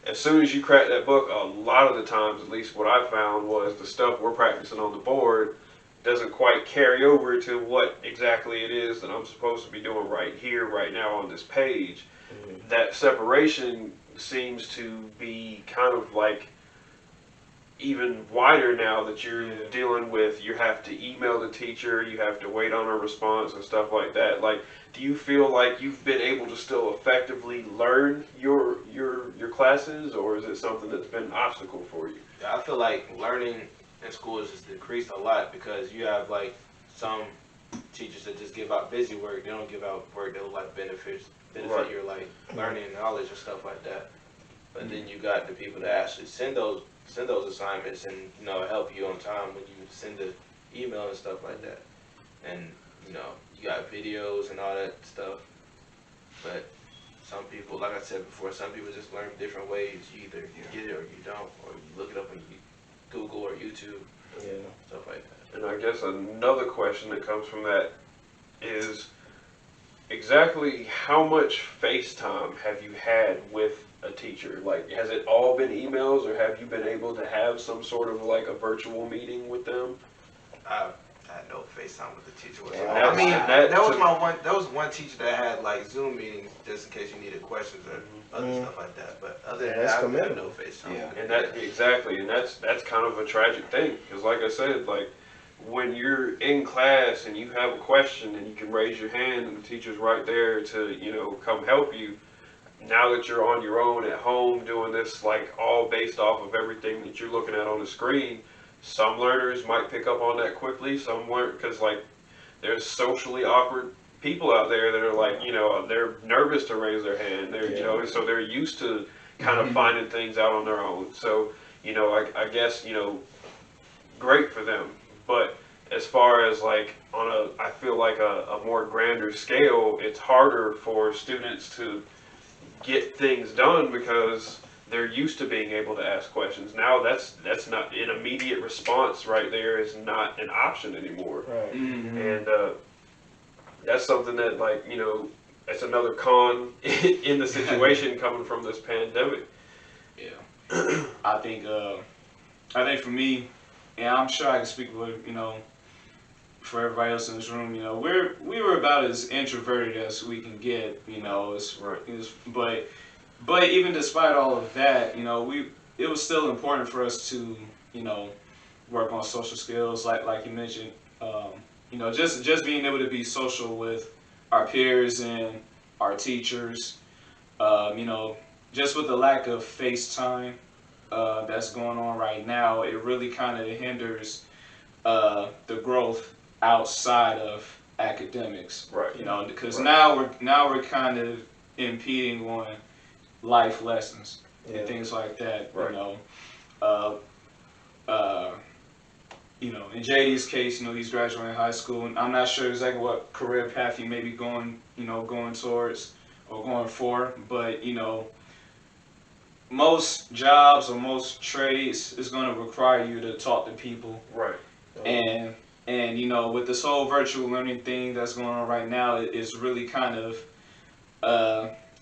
[SPEAKER 5] as soon as you crack that book, a lot of the times, at least what I found was the stuff we're practicing on the board doesn't quite carry over to what exactly it is that I'm supposed to be doing right here, right now on this page. Mm-hmm. That separation seems to be kind of like even wider now that you're dealing with. You have to email the teacher, you have to wait on a response and stuff like that. Like, do you feel like you've been able to still effectively learn your classes, or is it something that's been an obstacle for you?
[SPEAKER 3] I feel like learning in school has just decreased a lot because you have like some teachers that just give out busy work. They don't give out work that will like benefit
[SPEAKER 5] right.
[SPEAKER 3] your like learning and knowledge and stuff like that. But then you got the people that actually send those assignments and help you on time when you send the email and stuff like that. And you got videos and all that stuff. But some people, like I said before, some people just learn different ways. You either get it or you don't, or you look it up on Google or YouTube, stuff like that.
[SPEAKER 5] And I guess another question that comes from that is exactly how much FaceTime have you had with a teacher? Like, has it all been emails, or have you been able to have some sort of like a virtual meeting with them?
[SPEAKER 3] I had no FaceTime with the teacher.
[SPEAKER 5] I mean,
[SPEAKER 3] that was one teacher that had like Zoom meetings just in case you needed questions or other stuff like that. But other than that, I had no FaceTime.
[SPEAKER 5] Yeah. And that's kind of a tragic thing, because like I said, like when you're in class and you have a question and you can raise your hand and the teacher's right there to come help you. Now that you're on your own at home doing this, like all based off of everything that you're looking at on the screen, some learners might pick up on that quickly, some won't, because like there's socially awkward people out there that are like, they're nervous to raise their hand. They're, so they're used to kind of finding things out on their own. So, I guess, great for them. But as far as like I feel like a more grander scale, it's harder for students to get things done because they're used to being able to ask questions. Now that's not an immediate response right there is not an option anymore.
[SPEAKER 2] Right.
[SPEAKER 5] Mm-hmm. And that's something that that's another con in the situation coming from this pandemic.
[SPEAKER 4] Yeah. I think for me, and I'm sure I can speak with for everybody else in this room, we were about as introverted as we can get, but even despite all of that, it was still important for us to, work on social skills, like you mentioned, just being able to be social with our peers and our teachers, just with the lack of FaceTime that's going on right now, it really kind of hinders the growth outside of academics,
[SPEAKER 5] right?
[SPEAKER 4] Because now we're kind of impeding on life lessons and things like that.
[SPEAKER 5] Right.
[SPEAKER 4] In JD's case, he's graduating high school, and I'm not sure exactly what career path he may be going towards or going for, but most jobs or most trades is going to require you to talk to people,
[SPEAKER 5] Right.
[SPEAKER 4] and with this whole virtual learning thing that's going on right now, it's really kind of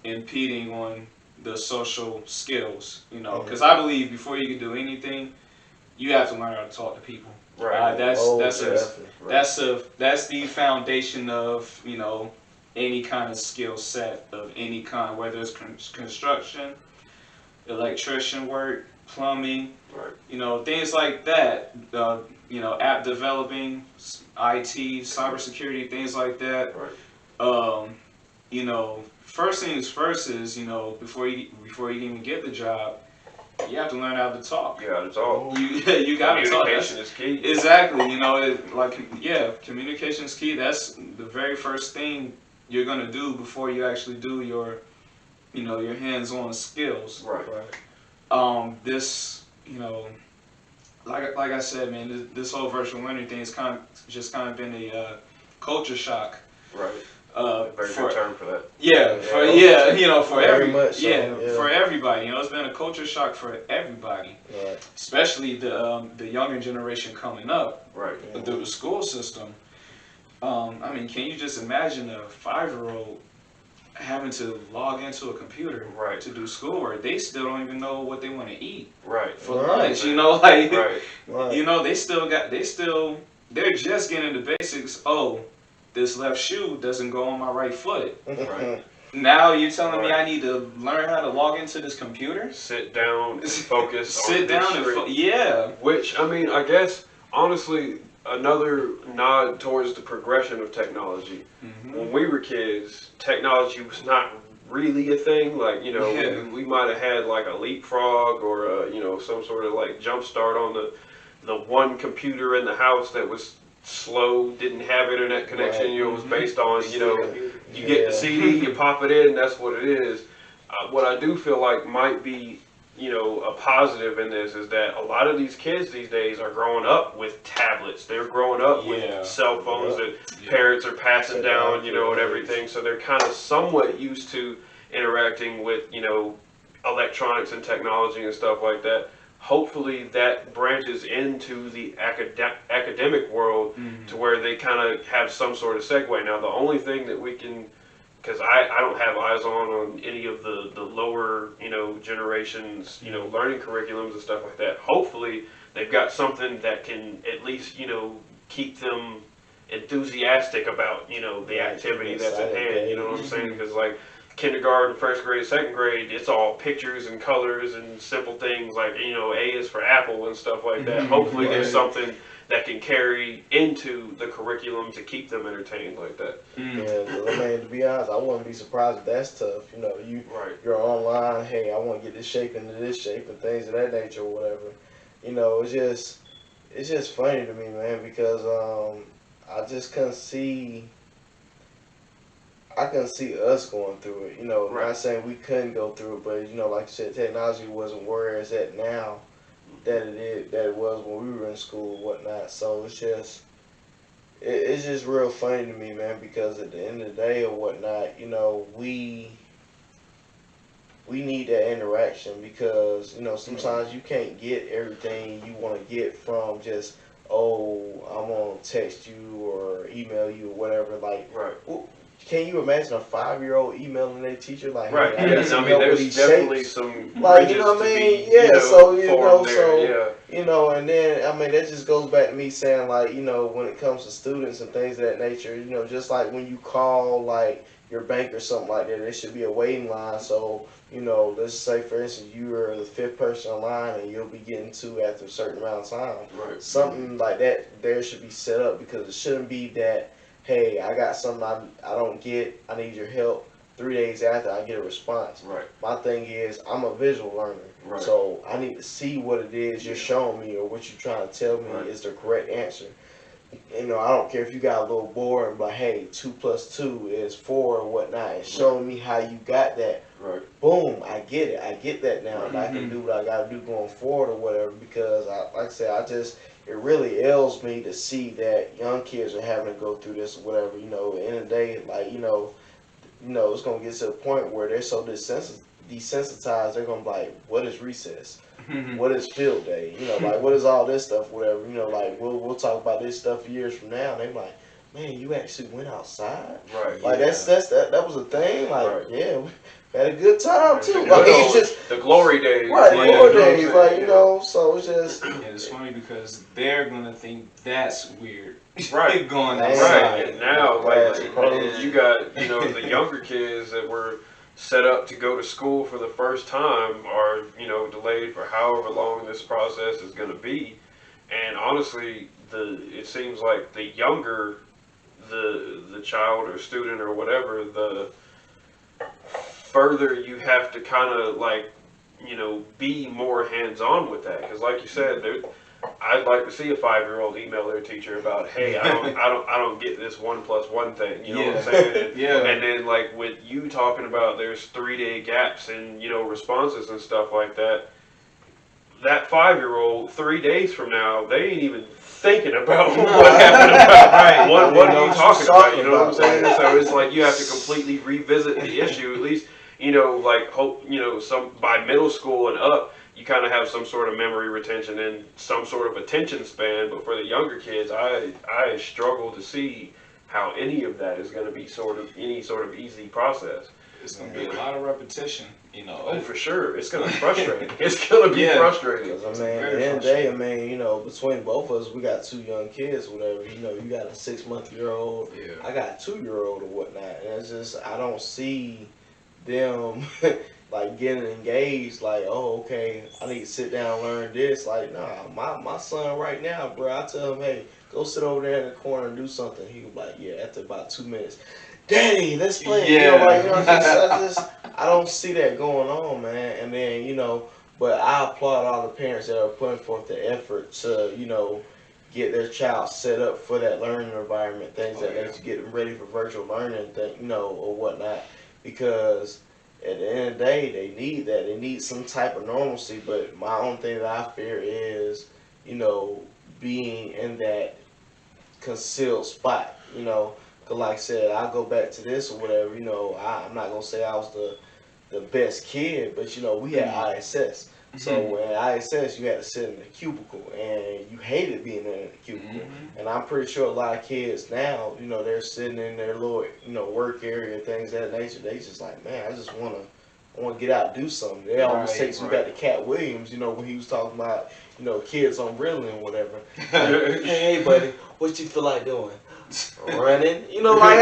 [SPEAKER 4] impeding on the social skills, because I believe before you can do anything, you have to learn how to talk to people.
[SPEAKER 5] Right.
[SPEAKER 4] That's the foundation of any kind of skill set of any kind, whether it's construction, electrician work, plumbing,
[SPEAKER 5] Right.
[SPEAKER 4] Things like that. App developing, IT, cybersecurity, things like that.
[SPEAKER 5] Right.
[SPEAKER 4] First things first is before you even get the job, you have to learn how to talk.
[SPEAKER 5] You gotta talk.
[SPEAKER 4] You gotta talk.
[SPEAKER 5] Communication is key.
[SPEAKER 4] Exactly. Communication is key. That's the very first thing you're gonna do before you actually do your hands-on skills.
[SPEAKER 5] Right.
[SPEAKER 4] This, like I said, man, this whole virtual learning thing is kind of been a culture shock.
[SPEAKER 5] Right. Very
[SPEAKER 4] for,
[SPEAKER 5] good term for that.
[SPEAKER 4] For everybody. It's been a culture shock for everybody,
[SPEAKER 2] right.
[SPEAKER 4] Especially the younger generation coming up,
[SPEAKER 5] right,
[SPEAKER 4] through the school system. Can you just imagine a 5-year-old having to log into a computer
[SPEAKER 5] right.
[SPEAKER 4] to do schoolwork? They still don't even know what they want to eat
[SPEAKER 5] right.
[SPEAKER 4] for lunch. Right.
[SPEAKER 5] Right.
[SPEAKER 4] They're just getting the basics. Oh, this left shoe doesn't go on my right foot.
[SPEAKER 5] Right.
[SPEAKER 4] Now you're telling me I need to learn how to log into this computer?
[SPEAKER 5] Sit down and focus.
[SPEAKER 4] Sit down and yeah.
[SPEAKER 5] Which, I guess, honestly, another nod towards the progression of technology. Mm-hmm. When we were kids, technology was not really a thing. Like, we might have had like a leapfrog or some sort of like jump start on the one computer in the house that was slow, didn't have internet connection.
[SPEAKER 2] Right.
[SPEAKER 5] It was based on you get the CD, you pop it in, and that's what it is. What I do feel like might be a positive in this is that a lot of these kids these days are growing up with tablets. They're growing up with cell phones that parents are passing down, and everything. So they're kind of somewhat used to interacting with electronics and technology and stuff like that. Hopefully that branches into the academic world to where they kind of have some sort of segue. Now, the only thing that we can, because I don't have eyes on any of the lower, generations, learning curriculums and stuff like that. Hopefully they've got something that can at least, keep them enthusiastic about, the activity that's at hand. You know what I'm saying? Because like, kindergarten, first grade, second grade, it's all pictures and colors and simple things like, A is for apple and stuff like that. Hopefully there's something that can carry into the curriculum to keep them entertained like that.
[SPEAKER 2] Yeah, to be honest, I wouldn't be surprised if that's tough. You're online, hey, I want to get this shape into this shape and things of that nature or whatever. It's just funny to me, man, because I just couldn't see us going through it. Not saying we couldn't go through it, but like you said, technology wasn't where it's at now that it was when we were in school and whatnot. So it's just real funny to me, man, because at the end of the day or whatnot, we need that interaction because sometimes you can't get everything you want to get from just I'm gonna text you or email you or whatever. Like, can you imagine a 5-year-old emailing their teacher like,
[SPEAKER 5] right?
[SPEAKER 2] Hey,
[SPEAKER 5] Yes, there's definitely some
[SPEAKER 2] like, you know what I mean? And then that just goes back to me saying like, when it comes to students and things of that nature, just like when you call like your bank or something like that, there should be a waiting line. So, let's say for instance you are the 5th person in line and you'll be getting to after a certain amount of time.
[SPEAKER 5] Right.
[SPEAKER 2] Something like that there should be set up because it shouldn't be that, hey, I got something I don't get, I need your help. 3 days after I get a response.
[SPEAKER 5] Right.
[SPEAKER 2] My thing is I'm a visual learner.
[SPEAKER 5] Right.
[SPEAKER 2] So I need to see what it is you're showing me or what you're trying to tell me is the correct answer. I don't care if you got a little bored, but hey, 2 + 2 is 4 or whatnot. It's showing me how you got that.
[SPEAKER 5] Right.
[SPEAKER 2] Boom, I get it. I get that now. And I can do what I got to do going forward or whatever because, like I said, it really ails me to see that young kids are having to go through this or whatever. At the end of the day, like, it's gonna get to the point where they're so desensitized. They're gonna be like, what is recess? What is field day? Like what is all this stuff? Whatever. Like we'll talk about this stuff years from now, and they're like, man, you actually went outside.
[SPEAKER 5] Right.
[SPEAKER 2] Like
[SPEAKER 5] yeah.
[SPEAKER 2] that was a thing. Like
[SPEAKER 5] Right.
[SPEAKER 2] yeah, we had a good time too.
[SPEAKER 5] The,
[SPEAKER 2] Like
[SPEAKER 5] good old-
[SPEAKER 2] it's just
[SPEAKER 5] the glory days.
[SPEAKER 2] right,
[SPEAKER 4] Yeah,
[SPEAKER 2] glory
[SPEAKER 4] you know what I'm
[SPEAKER 2] days.
[SPEAKER 5] saying?
[SPEAKER 2] Like so it's just
[SPEAKER 4] Yeah, it's funny because they're gonna think that's weird.
[SPEAKER 5] Right.
[SPEAKER 4] Going
[SPEAKER 2] Right.
[SPEAKER 4] outside.
[SPEAKER 5] Right, and now,
[SPEAKER 2] Right.
[SPEAKER 5] you got, the younger kids that were set up to go to school for the first time are, delayed for however long this process is going to be. And honestly, it seems like the younger the child or student or whatever, the further you have to kind of be more hands-on with that. Because like you said, I'd like to see a 5-year-old email their teacher about, hey, I don't get this 1+1 thing. You know what I'm saying? And,
[SPEAKER 4] Yeah.
[SPEAKER 5] and then like with you talking about there's 3-day gaps in responses and stuff like that. That 5-year-old 3 days from now, they ain't even thinking about what happened about.
[SPEAKER 4] Right.
[SPEAKER 5] What are you talking about? You know what I'm saying?
[SPEAKER 2] Right.
[SPEAKER 5] So it's like you have to completely revisit the issue. At least hope some by middle school and up, you kind of have some sort of memory retention and some sort of attention span. But for the younger kids, I struggle to see how any of that is going to be any sort of easy process.
[SPEAKER 4] It's gonna be a lot of repetition,
[SPEAKER 5] Oh, for sure. It's going to be frustrating. It's going to be frustrating.
[SPEAKER 2] Because at the end of the day, between both of us, we got 2 young kids, whatever. You got a 6-month-year-old.
[SPEAKER 4] Yeah.
[SPEAKER 2] I got a 2-year-old or whatnot, and it's just I don't see them like getting engaged. Like, oh, okay, I need to sit down and learn this. Like, nah, my son right now, bro. I tell him, hey, go sit over there in the corner and do something. He was like, yeah. After about 2 minutes, Daddy, let's play.
[SPEAKER 4] Yeah.
[SPEAKER 2] I don't see that going on, man. And then, but I applaud all the parents that are putting forth the effort to, get their child set up for that learning environment, things that they to get them ready for virtual learning, or whatnot. Because at the end of the day, they need that. They need some type of normalcy. But my own thing that I fear is, being in that concealed spot, Cause like I said, I go back to this or whatever. I'm not gonna say I was the best kid, but we had ISS. So in ISS, you had to sit in the cubicle, and you hated being in the cubicle. And I'm pretty sure a lot of kids now, they're sitting in their little, work area and things of that nature. They just like, man, I just wanna get out and do something. They always takes me back to Cat Williams, when he was talking about, kids on Ritalin and whatever. Like, hey, buddy, what you feel like doing? Running, like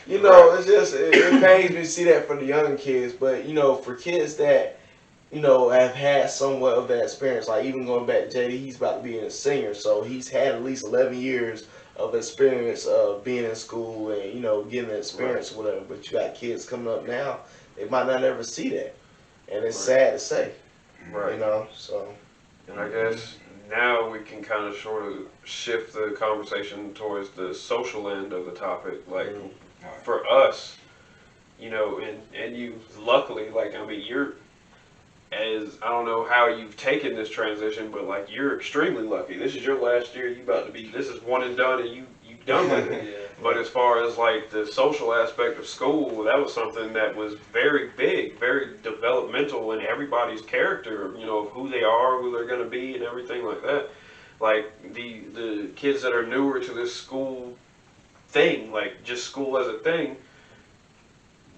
[SPEAKER 2] it pains me to see that for the young kids. But for kids that have had somewhat of that experience, like even going back to JD, he's about to be a senior, so he's had at least 11 years of experience of being in school and getting the experience or whatever. But you got kids coming up now, they might not ever see that, and it's sad to say, So.
[SPEAKER 5] And I guess now we can kind of sort of shift the conversation towards the social end of the topic. Like for us, and you luckily, you're I don't know how you've taken this transition, but like you're extremely lucky. This is your last year. This is one and done, and you done with it.
[SPEAKER 3] Yeah.
[SPEAKER 5] But as far as like the social aspect of school, that was something that was very big, very developmental in everybody's character, of who they are, who they're going to be, and everything like that. Like the kids that are newer to this school thing, like just school as a thing,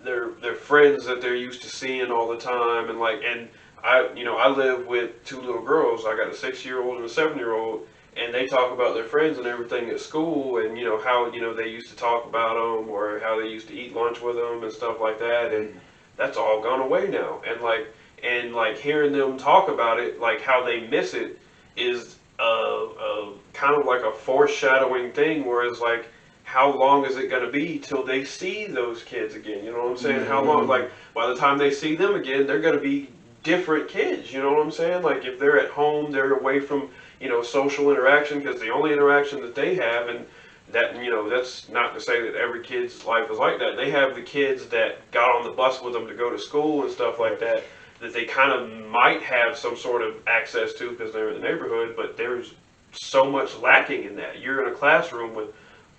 [SPEAKER 5] they're friends that they're used to seeing all the time, and I live with 2 little girls. I got a 6-year-old and a 7-year-old. And they talk about their friends and everything at school, and how they used to talk about them, or how they used to eat lunch with them and stuff like that. And that's all gone away now. And like hearing them talk about it, like how they miss it, is kind of like a foreshadowing thing. Whereas like, how long is it going to be till they see those kids again? You know what I'm saying? How long? Like by the time they see them again, they're going to be different kids. You know what I'm saying? Like if they're at home, they're away from social interaction, because the only interaction that they have, and that, that's not to say that every kid's life is like that. They have the kids that got on the bus with them to go to school and stuff like that they kind of might have some sort of access to because they're in the neighborhood, but there's so much lacking in that. You're in a classroom with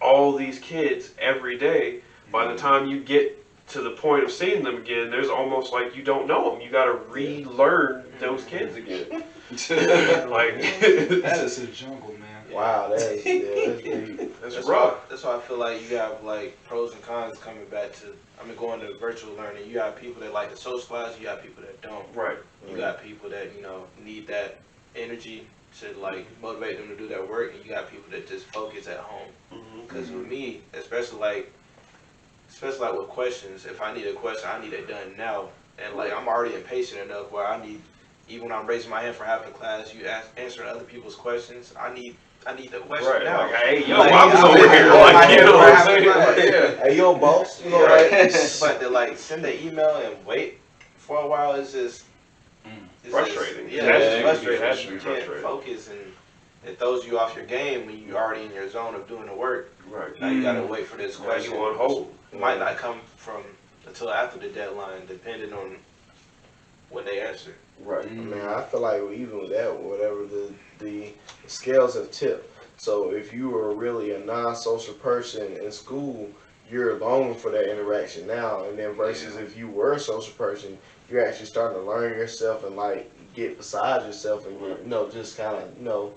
[SPEAKER 5] all these kids every day. By the time you get to the point of seeing them again, there's almost like you don't know them. You got to relearn those kids again. Like
[SPEAKER 4] that is a jungle, man.
[SPEAKER 2] Wow, that's deep.
[SPEAKER 3] That's
[SPEAKER 5] rough.
[SPEAKER 3] That's why I feel like you have like pros and cons coming back to. I mean, going to virtual learning. You got people that like to socialize. You got people that don't.
[SPEAKER 5] Right.
[SPEAKER 3] You got people that need that energy to like motivate them to do their work, and you got people that just focus at home. Because with me, especially like with questions, if I need a question, I need it done now. And like I'm already impatient enough where I need, even when I'm raising my hand for having a class, answering other people's questions. I need the question now.
[SPEAKER 5] Like, hey, yo,
[SPEAKER 3] Like,
[SPEAKER 5] I was over here. Like, you know what I'm saying? Like, yeah.
[SPEAKER 2] Hey, yo, boss. You know, right?
[SPEAKER 3] But to like send an email and wait for a while is just it's
[SPEAKER 5] frustrating.
[SPEAKER 3] Just,
[SPEAKER 5] It
[SPEAKER 3] it's
[SPEAKER 5] has
[SPEAKER 3] frustrating.
[SPEAKER 5] to be
[SPEAKER 3] You can't
[SPEAKER 5] frustrating.
[SPEAKER 3] focus, and it throws you off your game when you're already in your zone of doing the work.
[SPEAKER 5] Right.
[SPEAKER 3] Now you gotta wait for this
[SPEAKER 5] Now
[SPEAKER 3] question.
[SPEAKER 5] you on hold.
[SPEAKER 3] It might not come until after the deadline, depending on when they answer.
[SPEAKER 5] Right.
[SPEAKER 2] Man, I feel like even with that, whatever the scales have tipped. So if you were really a non-social person in school, you're longing for that interaction now, and then versus if you were a social person, you're actually starting to learn yourself and like get beside yourself and just kind of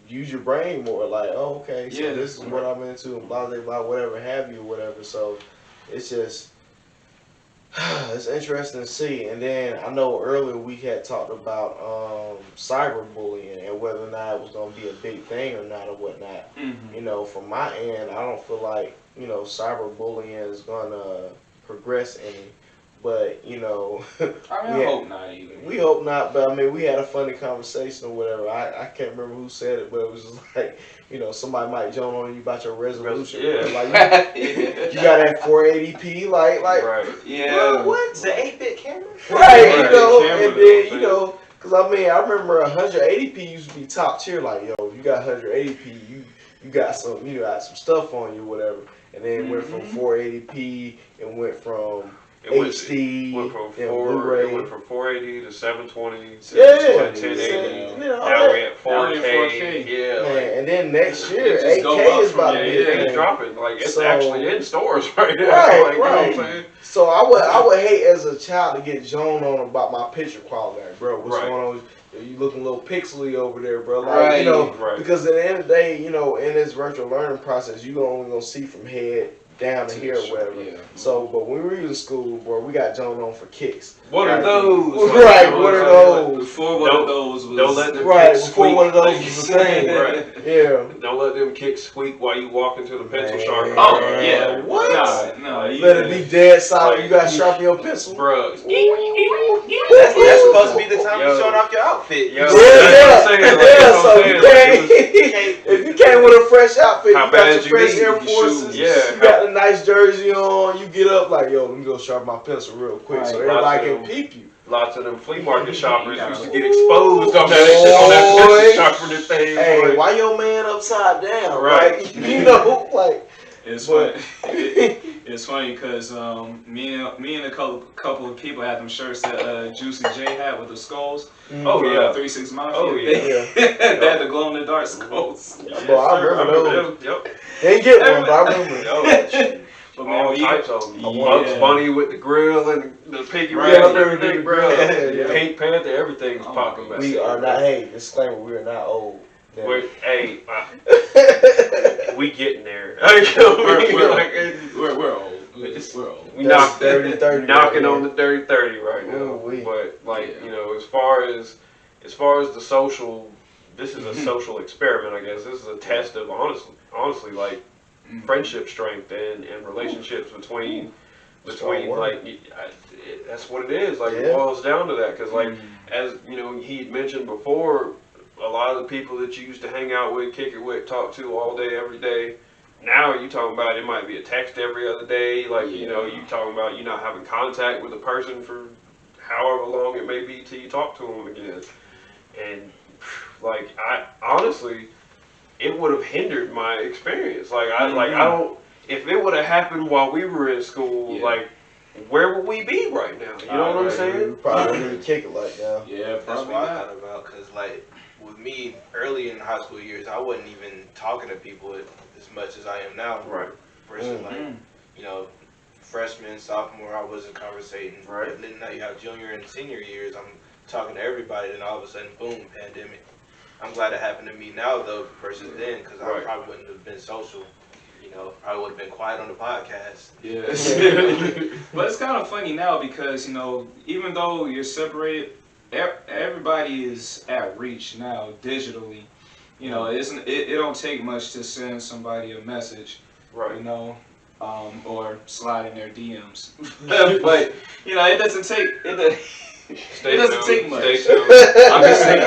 [SPEAKER 2] use your brain more. Like, oh, okay, so this is what I'm into, and blah blah blah, whatever have you, whatever. So it's just. It's interesting to see. And then I know earlier we had talked about cyberbullying and whether or not it was going to be a big thing or not or whatnot. From my end, I don't feel like, cyberbullying is going to progress any. But,
[SPEAKER 4] I hope not either.
[SPEAKER 2] We hope not, but I mean, we had a funny conversation or whatever. I can't remember who said it, but it was just like, somebody might join on you about your resolution.
[SPEAKER 5] Yeah.
[SPEAKER 2] Like, you got that 480p, like,
[SPEAKER 5] Right.
[SPEAKER 4] Yeah.
[SPEAKER 2] bro, what?
[SPEAKER 3] The 8-bit camera?
[SPEAKER 2] Right,
[SPEAKER 5] Camera,
[SPEAKER 2] and then, because I mean, I remember 180p used to be top tier. Like, yo, if you got 180p, you got some, some stuff on you, whatever. And then it went from 480p, and went from HD,
[SPEAKER 5] went from
[SPEAKER 2] and Blu-ray.
[SPEAKER 5] It went from 480 to 720 to
[SPEAKER 2] Yeah.
[SPEAKER 5] 1080.
[SPEAKER 2] Now
[SPEAKER 5] Now we're at
[SPEAKER 4] Now we're
[SPEAKER 5] 4K.
[SPEAKER 4] at 4K.
[SPEAKER 5] Yeah.
[SPEAKER 2] Man, and then next year,
[SPEAKER 4] It just go
[SPEAKER 2] 8K
[SPEAKER 4] up
[SPEAKER 2] is
[SPEAKER 4] from
[SPEAKER 2] about to
[SPEAKER 4] there.
[SPEAKER 2] be
[SPEAKER 5] Yeah,
[SPEAKER 2] a
[SPEAKER 5] it's
[SPEAKER 2] thing.
[SPEAKER 5] dropping. Like, it's
[SPEAKER 2] So-
[SPEAKER 5] actually in stores right now.
[SPEAKER 2] Right,
[SPEAKER 5] Like, you know what
[SPEAKER 2] right.
[SPEAKER 5] I'm saying?
[SPEAKER 2] So I would hate as a child to get Joan on about my picture quality, like, bro. What's
[SPEAKER 5] Right.
[SPEAKER 2] going on? You looking a little pixely over there, bro. Like,
[SPEAKER 4] Right.
[SPEAKER 5] Right.
[SPEAKER 2] because at the end of the day, in this virtual learning process, you only gonna see from head down to here or whatever.
[SPEAKER 4] Yeah.
[SPEAKER 2] So, but when we were in school, boy, we got Joan on for kicks.
[SPEAKER 5] What are
[SPEAKER 2] Right.
[SPEAKER 5] those?
[SPEAKER 2] Right, what are those?
[SPEAKER 4] Before one of those was.
[SPEAKER 5] Don't let them
[SPEAKER 2] Right,
[SPEAKER 5] kicks
[SPEAKER 2] before
[SPEAKER 5] squeak.
[SPEAKER 2] one of those
[SPEAKER 5] Like,
[SPEAKER 2] was a thing.
[SPEAKER 5] Right.
[SPEAKER 2] Yeah.
[SPEAKER 5] Don't let them kicks squeak while you walk into the pencil
[SPEAKER 2] Man.
[SPEAKER 5] sharpener.
[SPEAKER 4] Oh,
[SPEAKER 5] yeah.
[SPEAKER 2] What?
[SPEAKER 4] No,
[SPEAKER 2] Let it be dead silent. You got to sharpen your pencil.
[SPEAKER 5] Bruh.
[SPEAKER 3] That's supposed to be the time
[SPEAKER 5] Yo.
[SPEAKER 3] you showing off your outfit.
[SPEAKER 5] Yo.
[SPEAKER 2] Yeah,
[SPEAKER 5] That's what I'm saying. Like,
[SPEAKER 2] yeah.
[SPEAKER 5] that's what
[SPEAKER 2] So
[SPEAKER 5] I'm
[SPEAKER 2] you
[SPEAKER 5] saying.
[SPEAKER 2] can't, if you came with a fresh outfit,
[SPEAKER 5] How
[SPEAKER 2] you got
[SPEAKER 5] bad
[SPEAKER 2] your
[SPEAKER 5] you
[SPEAKER 2] fresh
[SPEAKER 5] need
[SPEAKER 2] Air
[SPEAKER 5] your
[SPEAKER 2] Forces,
[SPEAKER 5] shoes. Yeah.
[SPEAKER 2] you got the nice jersey on, you get up like, yo, let me go sharpen my pencil real quick so
[SPEAKER 4] Right.
[SPEAKER 2] everybody
[SPEAKER 5] Lots
[SPEAKER 2] can
[SPEAKER 5] of-
[SPEAKER 2] peep you.
[SPEAKER 5] Lots of them flea market shoppers
[SPEAKER 4] Yeah.
[SPEAKER 5] used to get exposed on
[SPEAKER 2] Boy.
[SPEAKER 5] that sharpener thing.
[SPEAKER 2] Hey,
[SPEAKER 5] Like,
[SPEAKER 2] why your man upside down?
[SPEAKER 5] Right.
[SPEAKER 2] Like, like.
[SPEAKER 4] It's
[SPEAKER 2] But-
[SPEAKER 4] funny. It's funny because me and a couple of people had them shirts that Juicy J had with the skulls.
[SPEAKER 5] Oh, yeah.
[SPEAKER 4] 3-6 Mafia.
[SPEAKER 5] Oh, yeah.
[SPEAKER 4] They had the glow in the dark skulls.
[SPEAKER 5] yes,
[SPEAKER 2] Boy, I
[SPEAKER 5] sir.
[SPEAKER 2] remember
[SPEAKER 5] them. Yep.
[SPEAKER 2] They ain't get one, but I remember.
[SPEAKER 5] Yo,
[SPEAKER 4] But man,
[SPEAKER 5] all
[SPEAKER 4] we-
[SPEAKER 5] types of them.
[SPEAKER 4] Yeah.
[SPEAKER 5] Bugs Bunny with the grill and the piggy
[SPEAKER 4] Right.
[SPEAKER 5] ring and
[SPEAKER 2] Yeah,
[SPEAKER 5] everything.
[SPEAKER 2] the
[SPEAKER 5] Grill.
[SPEAKER 2] grill. Yeah.
[SPEAKER 5] Pink Panther, everything was
[SPEAKER 4] Oh,
[SPEAKER 5] popping back
[SPEAKER 2] We
[SPEAKER 5] then.
[SPEAKER 2] are not, hey, disclaimer, we are not old.
[SPEAKER 5] Hey, we getting there.
[SPEAKER 4] We're old.
[SPEAKER 5] It's-
[SPEAKER 4] We're old.
[SPEAKER 5] We
[SPEAKER 2] That's
[SPEAKER 5] knocked
[SPEAKER 2] 30
[SPEAKER 5] knocking
[SPEAKER 2] right
[SPEAKER 5] on the dirty 30 right now.
[SPEAKER 2] Ooh-wee.
[SPEAKER 5] But like,
[SPEAKER 4] Yeah.
[SPEAKER 5] as far as the social, this is a social experiment, I guess. This is a test of honestly like friendship strength and relationships between like that's what it is. Like, it boils down to that, because like as he had mentioned before, a lot of the people that you used to hang out with, kick it with, talk to all day, every day. Now you talking about it might be a text every other day. Like, you talking about you not having contact with a person for however long it may be till you talk to them again. And like, I honestly, it would have hindered my experience. Like, I don't. If it would have happened while we were in school, like, where would we be right now? You know what I'm saying?
[SPEAKER 2] We probably wouldn't even kick it like that.
[SPEAKER 4] Yeah,
[SPEAKER 3] That's
[SPEAKER 4] probably
[SPEAKER 3] what I
[SPEAKER 4] not.
[SPEAKER 3] thought about, because like with me early in high school years, I wasn't even talking to people as much as I am now.
[SPEAKER 5] Right.
[SPEAKER 3] Versus you know, freshman, sophomore, I wasn't conversating.
[SPEAKER 5] Right.
[SPEAKER 3] And then now you have junior and senior years, I'm talking to everybody. Then all of a sudden, boom, pandemic. I'm glad it happened to me now though versus then, because I probably wouldn't have been social. You know, probably would have been quiet on the podcast.
[SPEAKER 4] Yeah. But it's kind of funny now because, you know, even though you're separated, everybody is at reach now digitally. You know, it don't take much to send somebody a message,
[SPEAKER 5] Right.
[SPEAKER 4] you know, or slide in their DMs. But, you know, it doesn't take much. I'm just saying,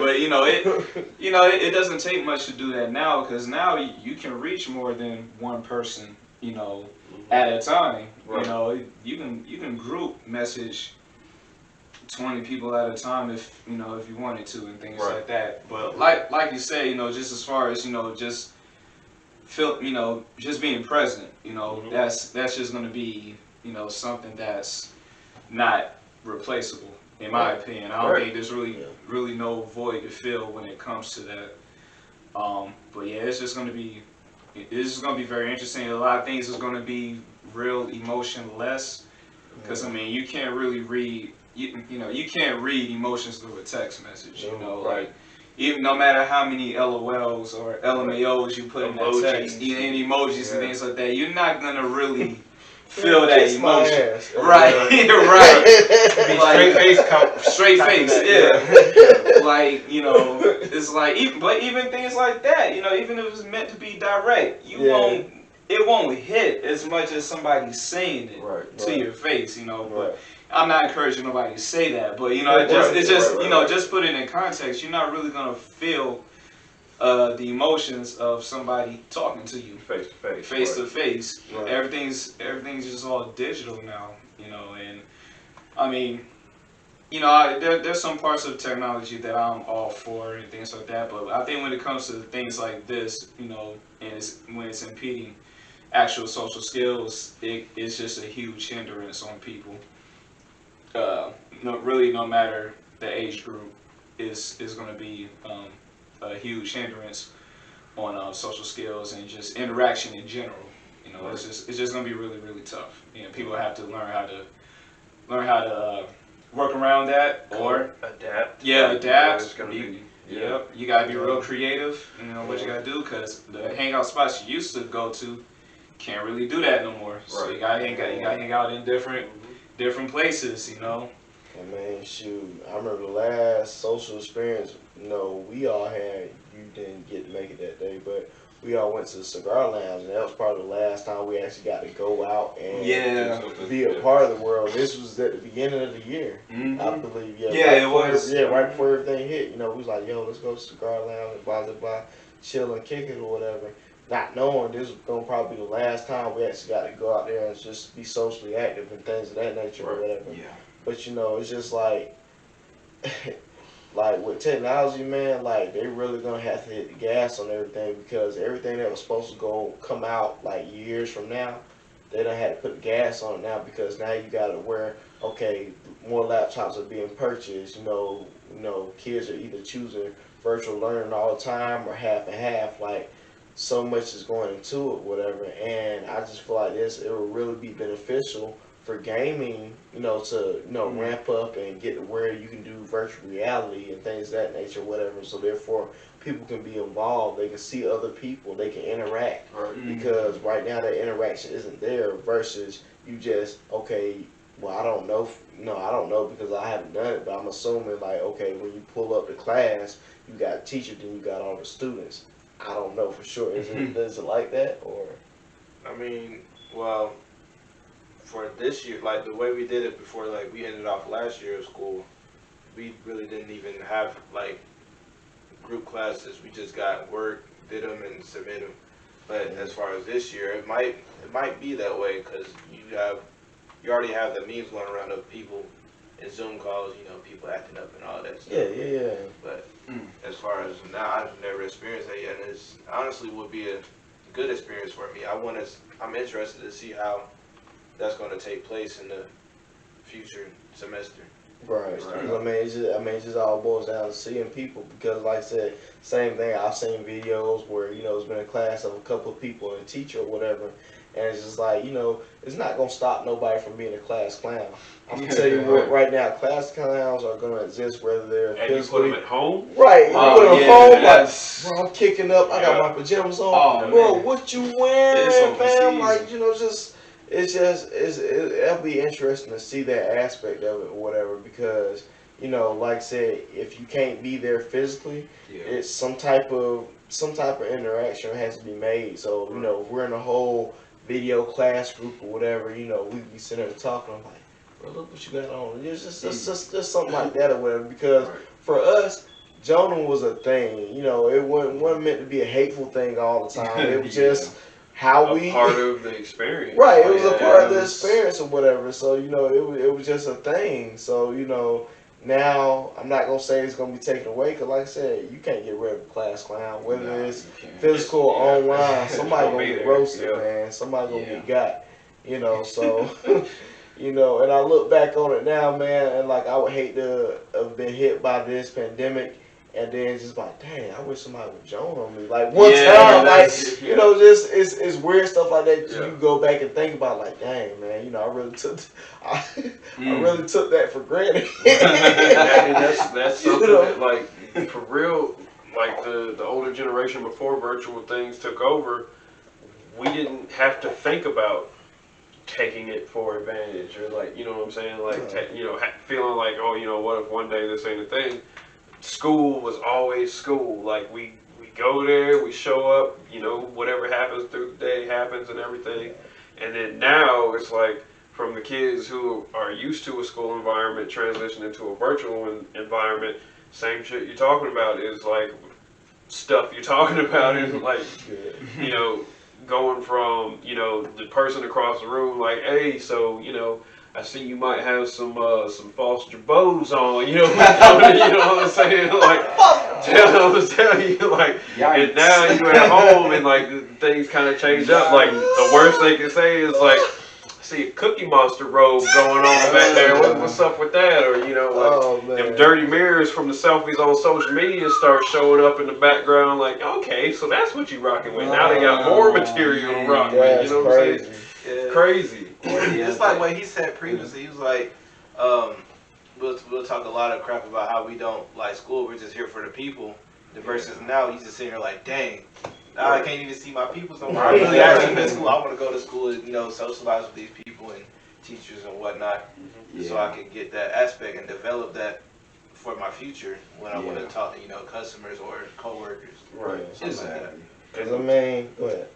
[SPEAKER 4] but it doesn't take much to do that now, because now you can reach more than one person, you know, at a time.
[SPEAKER 5] Right.
[SPEAKER 4] You know, you can group message 20 people at a time if you wanted to and things like that. But like you say, you know, just as far as, you know, just just being present, you know, that's just going to be, you know, something that's not replaceable, in my opinion. I don't think there's really no void to fill when it comes to that. But yeah, it's just gonna be very interesting. A lot of things is gonna be real emotionless, because I mean you can't really read you can't read emotions through a text message. You know, like even no matter how many LOLs or LMAOs you put in that text, and emojis and things like that, you're not gonna really feel that emotion. Right. Like, straight face, yeah. Like, you know, it's like, even things like that, you know, even if it's meant to be direct, it won't hit as much as somebody saying it to your face, you know. But I'm not encouraging nobody to say that, but you know, just put it in context. You're not really gonna feel the emotions of somebody talking to you face to face.
[SPEAKER 5] Right.
[SPEAKER 4] Everything's just all digital now, you know. And I mean, you know, there's some parts of technology that I'm all for and things like that, but I think when it comes to things like this, you know, and when it's impeding actual social skills, it's just a huge hindrance on people. No matter the age group, is going to be a huge hindrance on social skills and just interaction in general. You know, it's just going to be really, really tough. You know, people have to learn how to work around that or
[SPEAKER 5] adapt.
[SPEAKER 4] Yeah, adapt.
[SPEAKER 5] Yep.
[SPEAKER 4] You gotta be real creative. You know what you gotta do, because the hangout spots you used to go to can't really do that no more. So you gotta hang out in different places. You know.
[SPEAKER 2] And man, shoot, I remember the last social experience, you know, we all had. You didn't get to make it that day, but we all went to the cigar lounge, and that was probably the last time we actually got to go out and be a part of the world. This was at the beginning of the year, I believe.
[SPEAKER 4] It was.
[SPEAKER 2] Right before everything hit, you know, we was like, yo, let's go to the cigar lounge and blah, blah, blah, chill and kick it or whatever. Not knowing this was going to probably be the last time we actually got to go out there and just be socially active and things of that nature or whatever.
[SPEAKER 4] Yeah.
[SPEAKER 2] But, you know, it's just like... Like with technology, man, like they really gonna have to hit the gas on everything, because everything that was supposed to come out like years from now, they done had to put the gas on it now, because now you gotta more laptops are being purchased. You know, kids are either choosing virtual learning all the time or half and half. Like so much is going into it, whatever. And I just feel like it will really be beneficial for gaming, you know, to ramp up and get to where you can do virtual reality and things of that nature, whatever. So therefore, people can be involved. They can see other people. They can interact. Because right now that interaction isn't there. Versus you just well, I don't know. No, I don't know because I haven't done it. But I'm assuming when you pull up the class, you got a teacher, then you got all the students. I don't know for sure. Is it like that or?
[SPEAKER 3] I mean, well. For this year, like the way we did it before, like we ended off last year of school, we really didn't even have like group classes. We just got work, did them, and submit them. But as far as this year, it might be that way, because you already have the memes going around of people in Zoom calls, you know, people acting up and all that stuff.
[SPEAKER 2] Yeah.
[SPEAKER 3] But as far as now, I've never experienced that yet, and it honestly would be a good experience for me. I'm interested to see how that's going to take place in the future semester.
[SPEAKER 2] Right. 'Cause it just all boils down to seeing people. Because, like I said, same thing. I've seen videos where it's been a class of a couple of people and a teacher or whatever, and it's just like it's not gonna stop nobody from being a class clown. I'm gonna tell you what, right now, class clowns are gonna exist whether they're
[SPEAKER 5] And you
[SPEAKER 2] physically.
[SPEAKER 5] put them at home?
[SPEAKER 2] Right, you
[SPEAKER 4] Oh,
[SPEAKER 2] put them
[SPEAKER 4] yeah,
[SPEAKER 2] home like,
[SPEAKER 4] that's-
[SPEAKER 2] bro, I'm kicking up. I got my pajamas on.
[SPEAKER 4] Oh,
[SPEAKER 2] Bro,
[SPEAKER 4] man.
[SPEAKER 2] what you wearing,
[SPEAKER 4] It's open
[SPEAKER 2] fam?
[SPEAKER 4] season.
[SPEAKER 2] Like, it'll be interesting to see that aspect of it or whatever because, like I said, if you can't be there physically, it's some type of interaction has to be made. So, if we're in a whole video class group or whatever, we be sitting there talking. I'm like, bro, look what you got on. It's just something like that or whatever. Because for us, Jonah was a thing. It wasn't meant to be a hateful thing all the time. It was just how we
[SPEAKER 5] part of the experience.
[SPEAKER 2] Right, it was a part of the
[SPEAKER 4] was-
[SPEAKER 2] experience or whatever. So it was just a thing. So now I'm not gonna say it's gonna be taken away because, like I said, you can't get rid of a class clown, whether
[SPEAKER 4] Nah,
[SPEAKER 2] it's
[SPEAKER 4] you can't.
[SPEAKER 2] physical or online.
[SPEAKER 5] It's
[SPEAKER 2] Somebody
[SPEAKER 5] gonna
[SPEAKER 2] gonna
[SPEAKER 5] be
[SPEAKER 2] get
[SPEAKER 5] there,
[SPEAKER 2] roasted,
[SPEAKER 5] yeah.
[SPEAKER 2] man. Somebody gonna
[SPEAKER 4] Yeah.
[SPEAKER 2] get got. So and I look back on it now, man, and like I would hate to have been hit by this pandemic. And then just like, dang, I wish somebody would join on me. Like one
[SPEAKER 4] Yeah,
[SPEAKER 2] time, like
[SPEAKER 4] that's-
[SPEAKER 2] just it's weird stuff like that.
[SPEAKER 5] Yeah.
[SPEAKER 2] You go back and think about, like, dang, man, I really took, I
[SPEAKER 4] Mm.
[SPEAKER 2] really took that for granted.
[SPEAKER 5] And that's something
[SPEAKER 2] know?
[SPEAKER 5] that, like, for real, like the older generation before virtual things took over, we didn't have to think about taking it for advantage or, like, you know what I'm saying, like feeling like, oh, what if one day this ain't a thing. School was always school. Like we go there, we show up, whatever happens through the day happens and everything. And then now it's like from the kids who are used to a school environment transition into a virtual environment, same shit you're talking about is like stuff you're talking about is like, going from, the person across the room like, hey, so, I see you might have some Foster Bows on, you know what I'm saying? Like, tell you, like, and now you at home and like things kind of change up. Like the worst they can say is like, I see a Cookie Monster robe going on back there. What's up with that? Or them dirty mirrors from the selfies on social media start showing up in the background. Like, okay, so that's what you rocking with. Now they got more material to rock with. You know what I'm saying?
[SPEAKER 3] Yeah.
[SPEAKER 5] Crazy.
[SPEAKER 3] It's like what he said previously. He was like, we'll talk a lot of crap about how we don't like school. We're just here for the people. Versus now, he's just sitting here like, dang, now I can't even see my people somewhere. I really actually miss school. I want to go to school and socialize with these people and teachers and whatnot, so I can get that aspect and develop that for my future when I want to talk to customers or coworkers.
[SPEAKER 5] Right.
[SPEAKER 4] Exactly.
[SPEAKER 2] Because go ahead.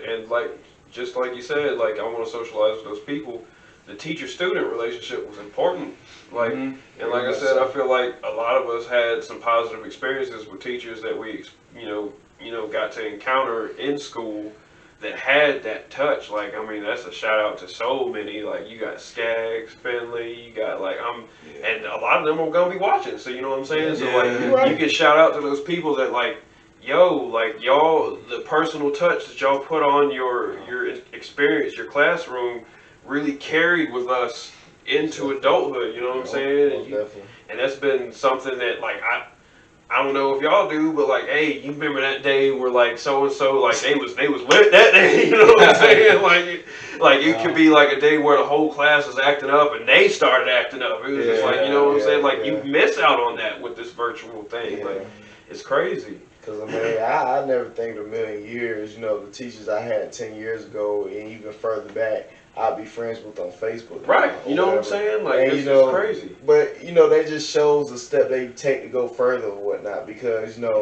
[SPEAKER 5] And like just like you said, like I want to socialize with those people. The teacher-student relationship was important. Like, and like I said, I feel like a lot of us had some positive experiences with teachers that we, got to encounter in school that had that touch. Like, I mean, that's a shout out to so many. Like, you got Skaggs, Finley, you got like and a lot of them are gonna be watching. So you know what I'm saying? So like, you can shout out to those people that like. Yo, like y'all, the personal touch that y'all put on your experience, your classroom, really carried with us into adulthood. You know what I'm saying? And that's been something that like I don't know if y'all do, but like, hey, you remember that day where like so and so like they was lit that day. You know what I'm saying? Like it could be like a day where the whole class was acting up and they started acting up. It was just like what I'm saying. Like you miss out on that with this virtual thing. Like it's crazy.
[SPEAKER 2] Because, I never think in a million years, the teachers I had 10 years ago and even further back, I'd be friends with on Facebook.
[SPEAKER 5] Right. You know what I'm saying? Like, it's crazy.
[SPEAKER 2] But, that just shows the step they take to go further or whatnot. Because, when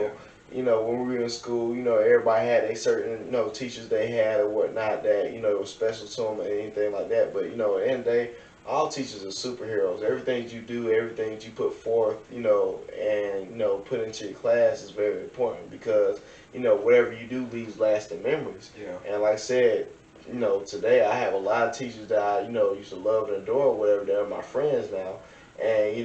[SPEAKER 2] we were in school, everybody had a certain, teachers they had or whatnot that, was special to them or anything like that. But, at the end of the day, all teachers are superheroes. Everything that you do, everything that you put forth, and put into your class is very important because whatever you do leaves lasting memories. And like I said, today I have a lot of teachers that I used to love and adore or whatever. They're my friends now, and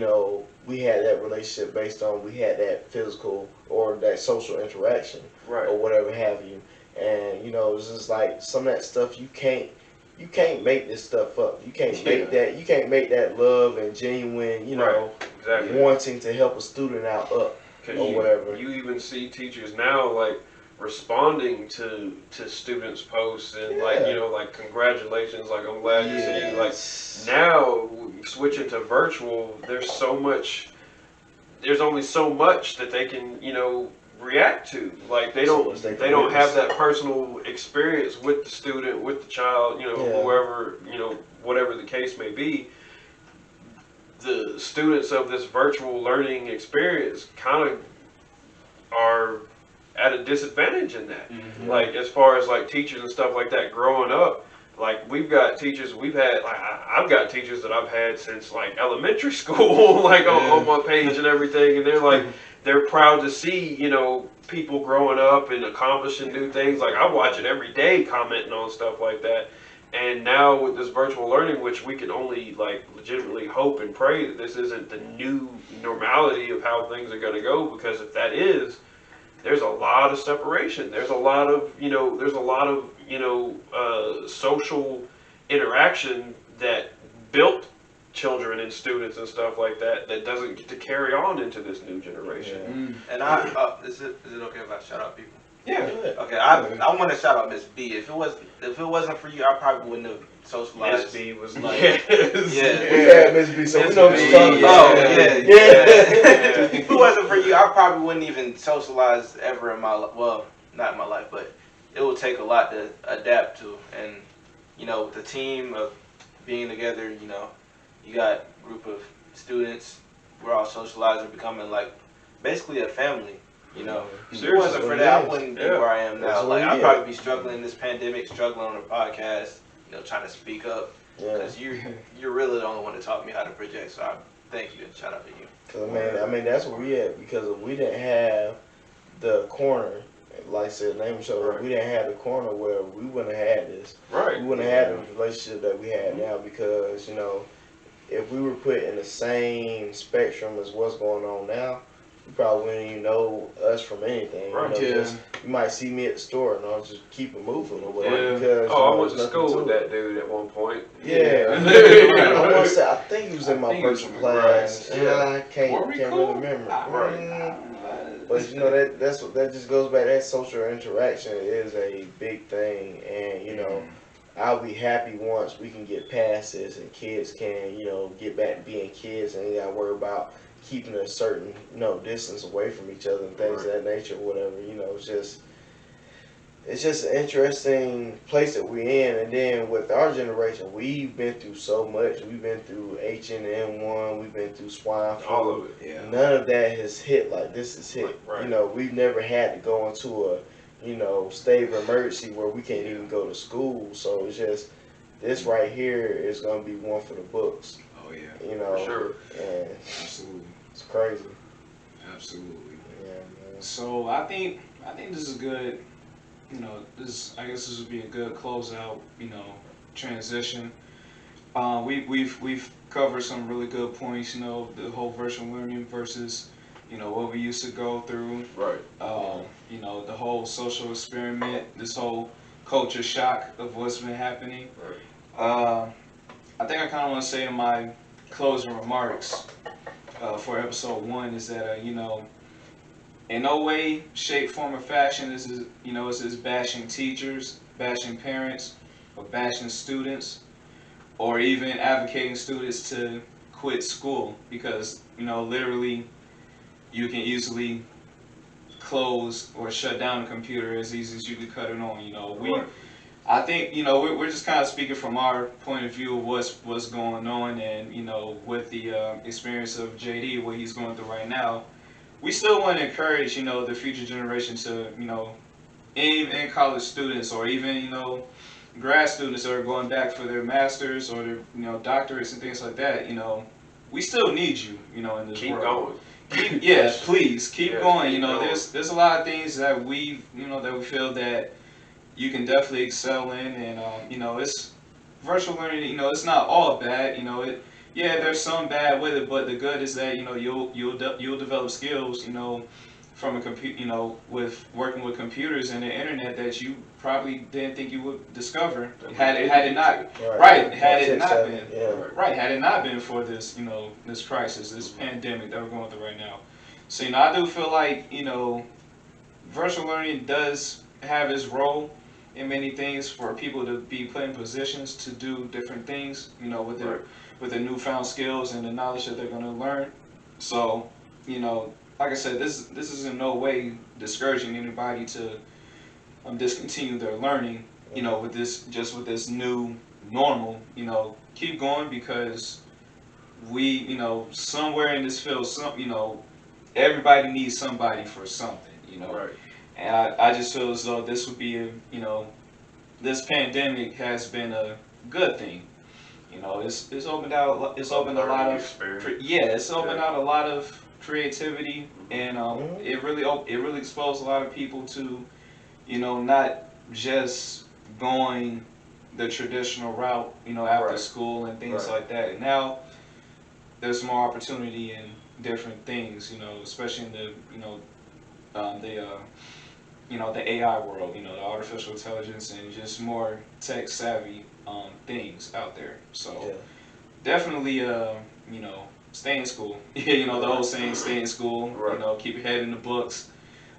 [SPEAKER 2] we had that relationship based on we had that physical or that social interaction or whatever have you. And it's just like some of that stuff you can't you can't make this stuff up. You can't make that. You can't make that love and genuine,
[SPEAKER 5] exactly.
[SPEAKER 2] wanting to help a student out up or whatever.
[SPEAKER 5] You even see teachers now like responding to students' posts and like congratulations, like I'm glad to see you. Like now switching to virtual, there's only so much that they can react to. Like they don't have that personal experience with the student, with the child, whoever, whatever the case may be. The students of this virtual learning experience kind of are at a disadvantage in that. Mm-hmm. Like as far as like teachers and stuff like that growing up, like we've got teachers I've got teachers that I've had since like elementary school, like on my page and everything, and they're proud to see, people growing up and accomplishing new things. Like I watch it every day, commenting on stuff like that. And now with this virtual learning, which we can only like legitimately hope and pray that this isn't the new normality of how things are going to go, because if that is, there's a lot of separation. There's a lot of social interaction that built children and students and stuff like that doesn't get to carry on into this new generation.
[SPEAKER 3] Yeah. And is it okay if I shout out people?
[SPEAKER 5] Yeah.
[SPEAKER 3] Okay. I want to shout out Miss B. If it wasn't for you, I probably wouldn't have socialized.
[SPEAKER 5] Miss B was like,
[SPEAKER 2] yeah, Miss B. So we know what you're talking about.
[SPEAKER 3] Oh yeah. If it wasn't for you, I probably wouldn't even socialize ever in my life. Well, not in my life, but it would take a lot to adapt to. And the team of being together, you got a group of students. We're all socializing, becoming like basically a family. If it wasn't for that, I wouldn't be where I am now. Like I'd probably be struggling in this pandemic, struggling on a podcast, trying to speak up. Because you're really the only one to taught me how to project. So I thank you and shout out to you.
[SPEAKER 2] Cause I mean that's where we at, because if we didn't have the corner, like I said, name show, we didn't have the corner where we wouldn't have had this.
[SPEAKER 5] Right.
[SPEAKER 2] We wouldn't have had the relationship that we have now, because if we were put in the same spectrum as what's going on now, you probably wouldn't even know us from anything.
[SPEAKER 5] Right.
[SPEAKER 2] You might see me at the store and I'll just keep it moving or whatever. Because,
[SPEAKER 5] I went to school with that dude at one point.
[SPEAKER 2] Yeah. I want to say, I think he was in my virtual class.
[SPEAKER 5] Right.
[SPEAKER 2] Yeah. I can't really remember. But that just goes back. That social interaction is a big thing, and I'll be happy once we can get past this and kids can get back to being kids and they gotta worry about keeping a certain distance away from each other and things of that nature or whatever. It's just an interesting place that we're in. And then with our generation, we've been through so much. We've been through H&N1, we've been through swine flu.
[SPEAKER 5] All of it.
[SPEAKER 2] Yeah. None of that has hit like this has hit.
[SPEAKER 5] Right.
[SPEAKER 2] We've never had to go into a state of emergency where we can't even go to school. So it's just, this right here is going to be one for the books.
[SPEAKER 4] Oh yeah.
[SPEAKER 5] For sure.
[SPEAKER 2] And
[SPEAKER 4] absolutely.
[SPEAKER 2] It's crazy.
[SPEAKER 4] Absolutely.
[SPEAKER 2] Yeah, man.
[SPEAKER 4] So I think this is good. I guess this would be a good closeout. Transition. We've covered some really good points. The whole virtual learning versus what we used to go through.
[SPEAKER 5] Right.
[SPEAKER 4] The whole social experiment. This whole culture shock of what's been happening.
[SPEAKER 5] Right.
[SPEAKER 4] I think I kind of want to say in my closing remarks for episode 1 is that in no way, shape, form, or fashion this is bashing teachers, bashing parents, or bashing students, or even advocating students to quit school, because literally you can easily close or shut down a computer as easy as you can cut it on. I think we're just kind of speaking from our point of view of what's going on, and with the experience of JD, what he's going through right now. We still want to encourage the future generation to even college students or even grad students that are going back for their masters or their doctorates and things like that. We still need you in this
[SPEAKER 5] Keep
[SPEAKER 4] world.
[SPEAKER 5] going.
[SPEAKER 4] Please keep going. There's a lot of things that we feel that you can definitely excel in, and it's virtual learning. It's not all bad. There's some bad with it, but the good is that you'll develop skills from a with working with computers and the internet that you probably didn't think you would discover had it not had it not been for this this crisis, this pandemic that we're going through right now. So I do feel like virtual learning does have its role in many things for people to be put in positions to do different things, with their newfound skills and the knowledge that they're going to learn. So, like I said, this is in no way discouraging anybody to discontinue their learning, with this new normal. Keep going, because we, somewhere in this field, everybody needs somebody for something,
[SPEAKER 5] Right.
[SPEAKER 4] And I just feel as though this would be this pandemic has been a good thing. It's opened out. It's opened a lot of it's opened out a lot of creativity, and it really exposed a lot of people to, not just going the traditional route, after school and things like that. And now there's more opportunity in different things, especially in the AI world, the artificial intelligence, and just more tech savvy things out there. So definitely, stay in school. The whole saying, stay in school.
[SPEAKER 5] Right.
[SPEAKER 4] Keep your head in the books,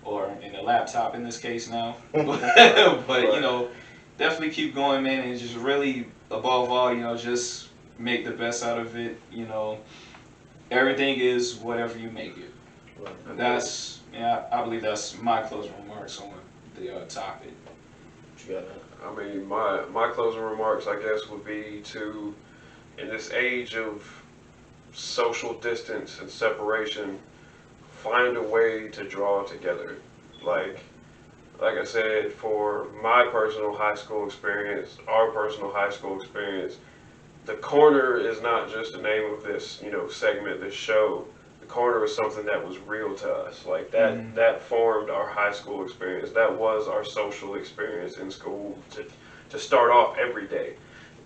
[SPEAKER 4] or in the laptop in this case now. But definitely keep going, man, and just really, above all, just make the best out of it. Everything is whatever you make it. That's I believe that's my closing remarks on the topic.
[SPEAKER 5] I mean, my closing remarks, I guess, would be to, in this age of social distance and separation, find a way to draw together. Like I said, for my personal high school experience, our personal high school experience, the corner is not just the name of this, segment, this show. The corner is something that was real to us. Like that, that formed our high school experience. That was our social experience in school to start off every day.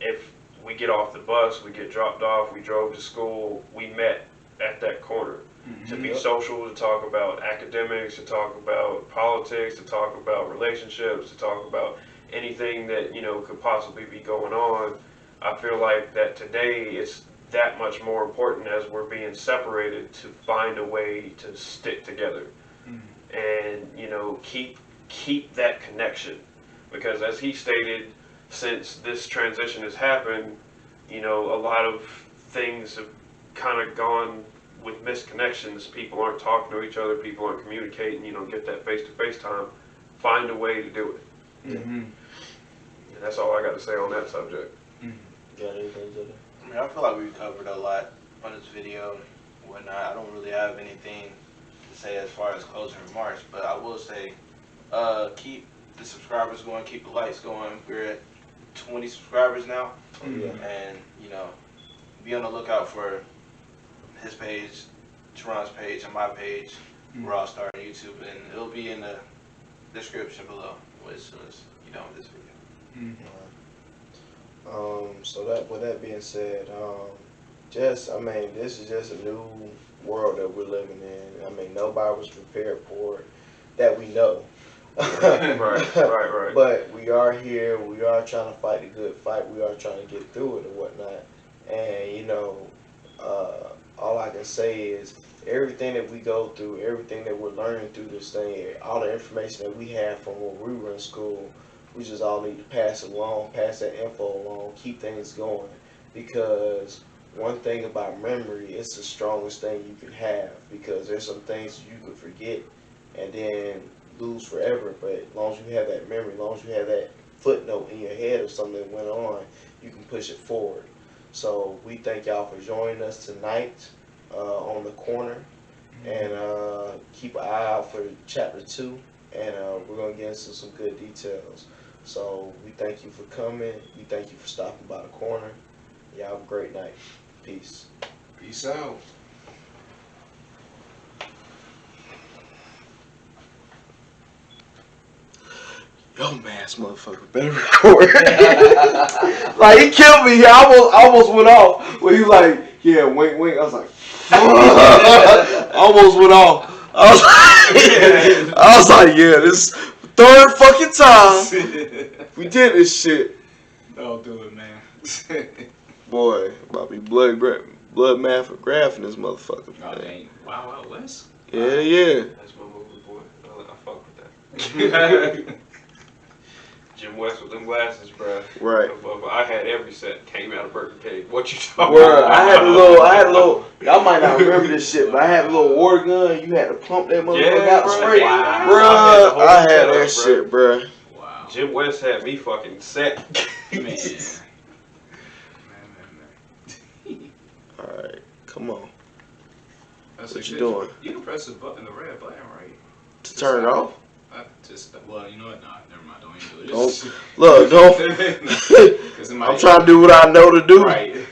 [SPEAKER 5] If we get off the bus, we get dropped off, we drove to school, we met at that corner. To be social, to talk about academics, to talk about politics, to talk about relationships, to talk about anything that, could possibly be going on. I feel like that today it's that much more important, as we're being separated, to find a way to stick together and, keep that connection. Because as he stated, since this transition has happened, a lot of things have kind of gone with misconnections. People aren't talking to each other, people aren't communicating, get that face-to-face time. Find a way to do it. And that's all I got to say on that subject.
[SPEAKER 2] Got anything to do?
[SPEAKER 3] I mean, I feel like we covered a lot on this video and whatnot. I don't really have anything to say as far as closing remarks, but I will say, keep the subscribers going, keep the likes going. We're at 20 subscribers now, and be on the lookout for his page, Teron's page, and my page. We're all starting YouTube, and it'll be in the description below as soon as you're done with this video.
[SPEAKER 2] So that, with that being said, this is just a new world that we're living in. I mean, nobody was prepared for it that we know. Right. But we are here. We are trying to fight the good fight. We are trying to get through it and whatnot. And all I can say is everything that we go through, everything that we're learning through this thing, all the information that we have from when we were in school, we just all need to pass it along, pass that info along, keep things going. Because one thing about memory, it's the strongest thing you can have, because there's some things you could forget and then lose forever. But as long as you have that memory, as long as you have that footnote in your head of something that went on, you can push it forward. So we thank y'all for joining us tonight on the corner, and keep an eye out for chapter 2, and we're going to get into some good details. So we thank you for coming. We thank you for stopping by the corner. Y'all have a great night. Peace.
[SPEAKER 4] Peace out.
[SPEAKER 2] Yo, mass motherfucker, better record. Like, he killed me. I almost went off. When he like, yeah, wink, wink. I was like, almost went off. I was like, yeah, this third fucking time we did this shit.
[SPEAKER 4] Don't do it, man.
[SPEAKER 2] Boy, about to be blood math or graph in this motherfucker.
[SPEAKER 4] Oh, dang. Wow, West.
[SPEAKER 2] Yeah, yeah.
[SPEAKER 5] That's my movie, boy. I fuck with that. Jim West with them glasses, bro.
[SPEAKER 2] Right.
[SPEAKER 5] I had every set came out of Burger King. What you talking
[SPEAKER 2] Word,
[SPEAKER 5] about?
[SPEAKER 2] I had a little. Y'all might not remember this shit, but I had a little water gun. You had to pump that motherfucker out the
[SPEAKER 5] bro.
[SPEAKER 2] spray.
[SPEAKER 5] Wow.
[SPEAKER 2] Bruh, I had that
[SPEAKER 5] setup,
[SPEAKER 2] shit, bruh.
[SPEAKER 4] Wow.
[SPEAKER 5] Jim West had me fucking set.
[SPEAKER 4] Man.
[SPEAKER 2] Alright, come on.
[SPEAKER 4] That's
[SPEAKER 2] What
[SPEAKER 4] like
[SPEAKER 2] you
[SPEAKER 4] this.
[SPEAKER 2] doing?
[SPEAKER 4] You can press the button, the red button, right?
[SPEAKER 2] To turn it off?
[SPEAKER 4] Well, you know what? Nah, never mind. Don't even do it.
[SPEAKER 2] Don't. Look, don't. I'm trying to do what I know to do.
[SPEAKER 4] Right.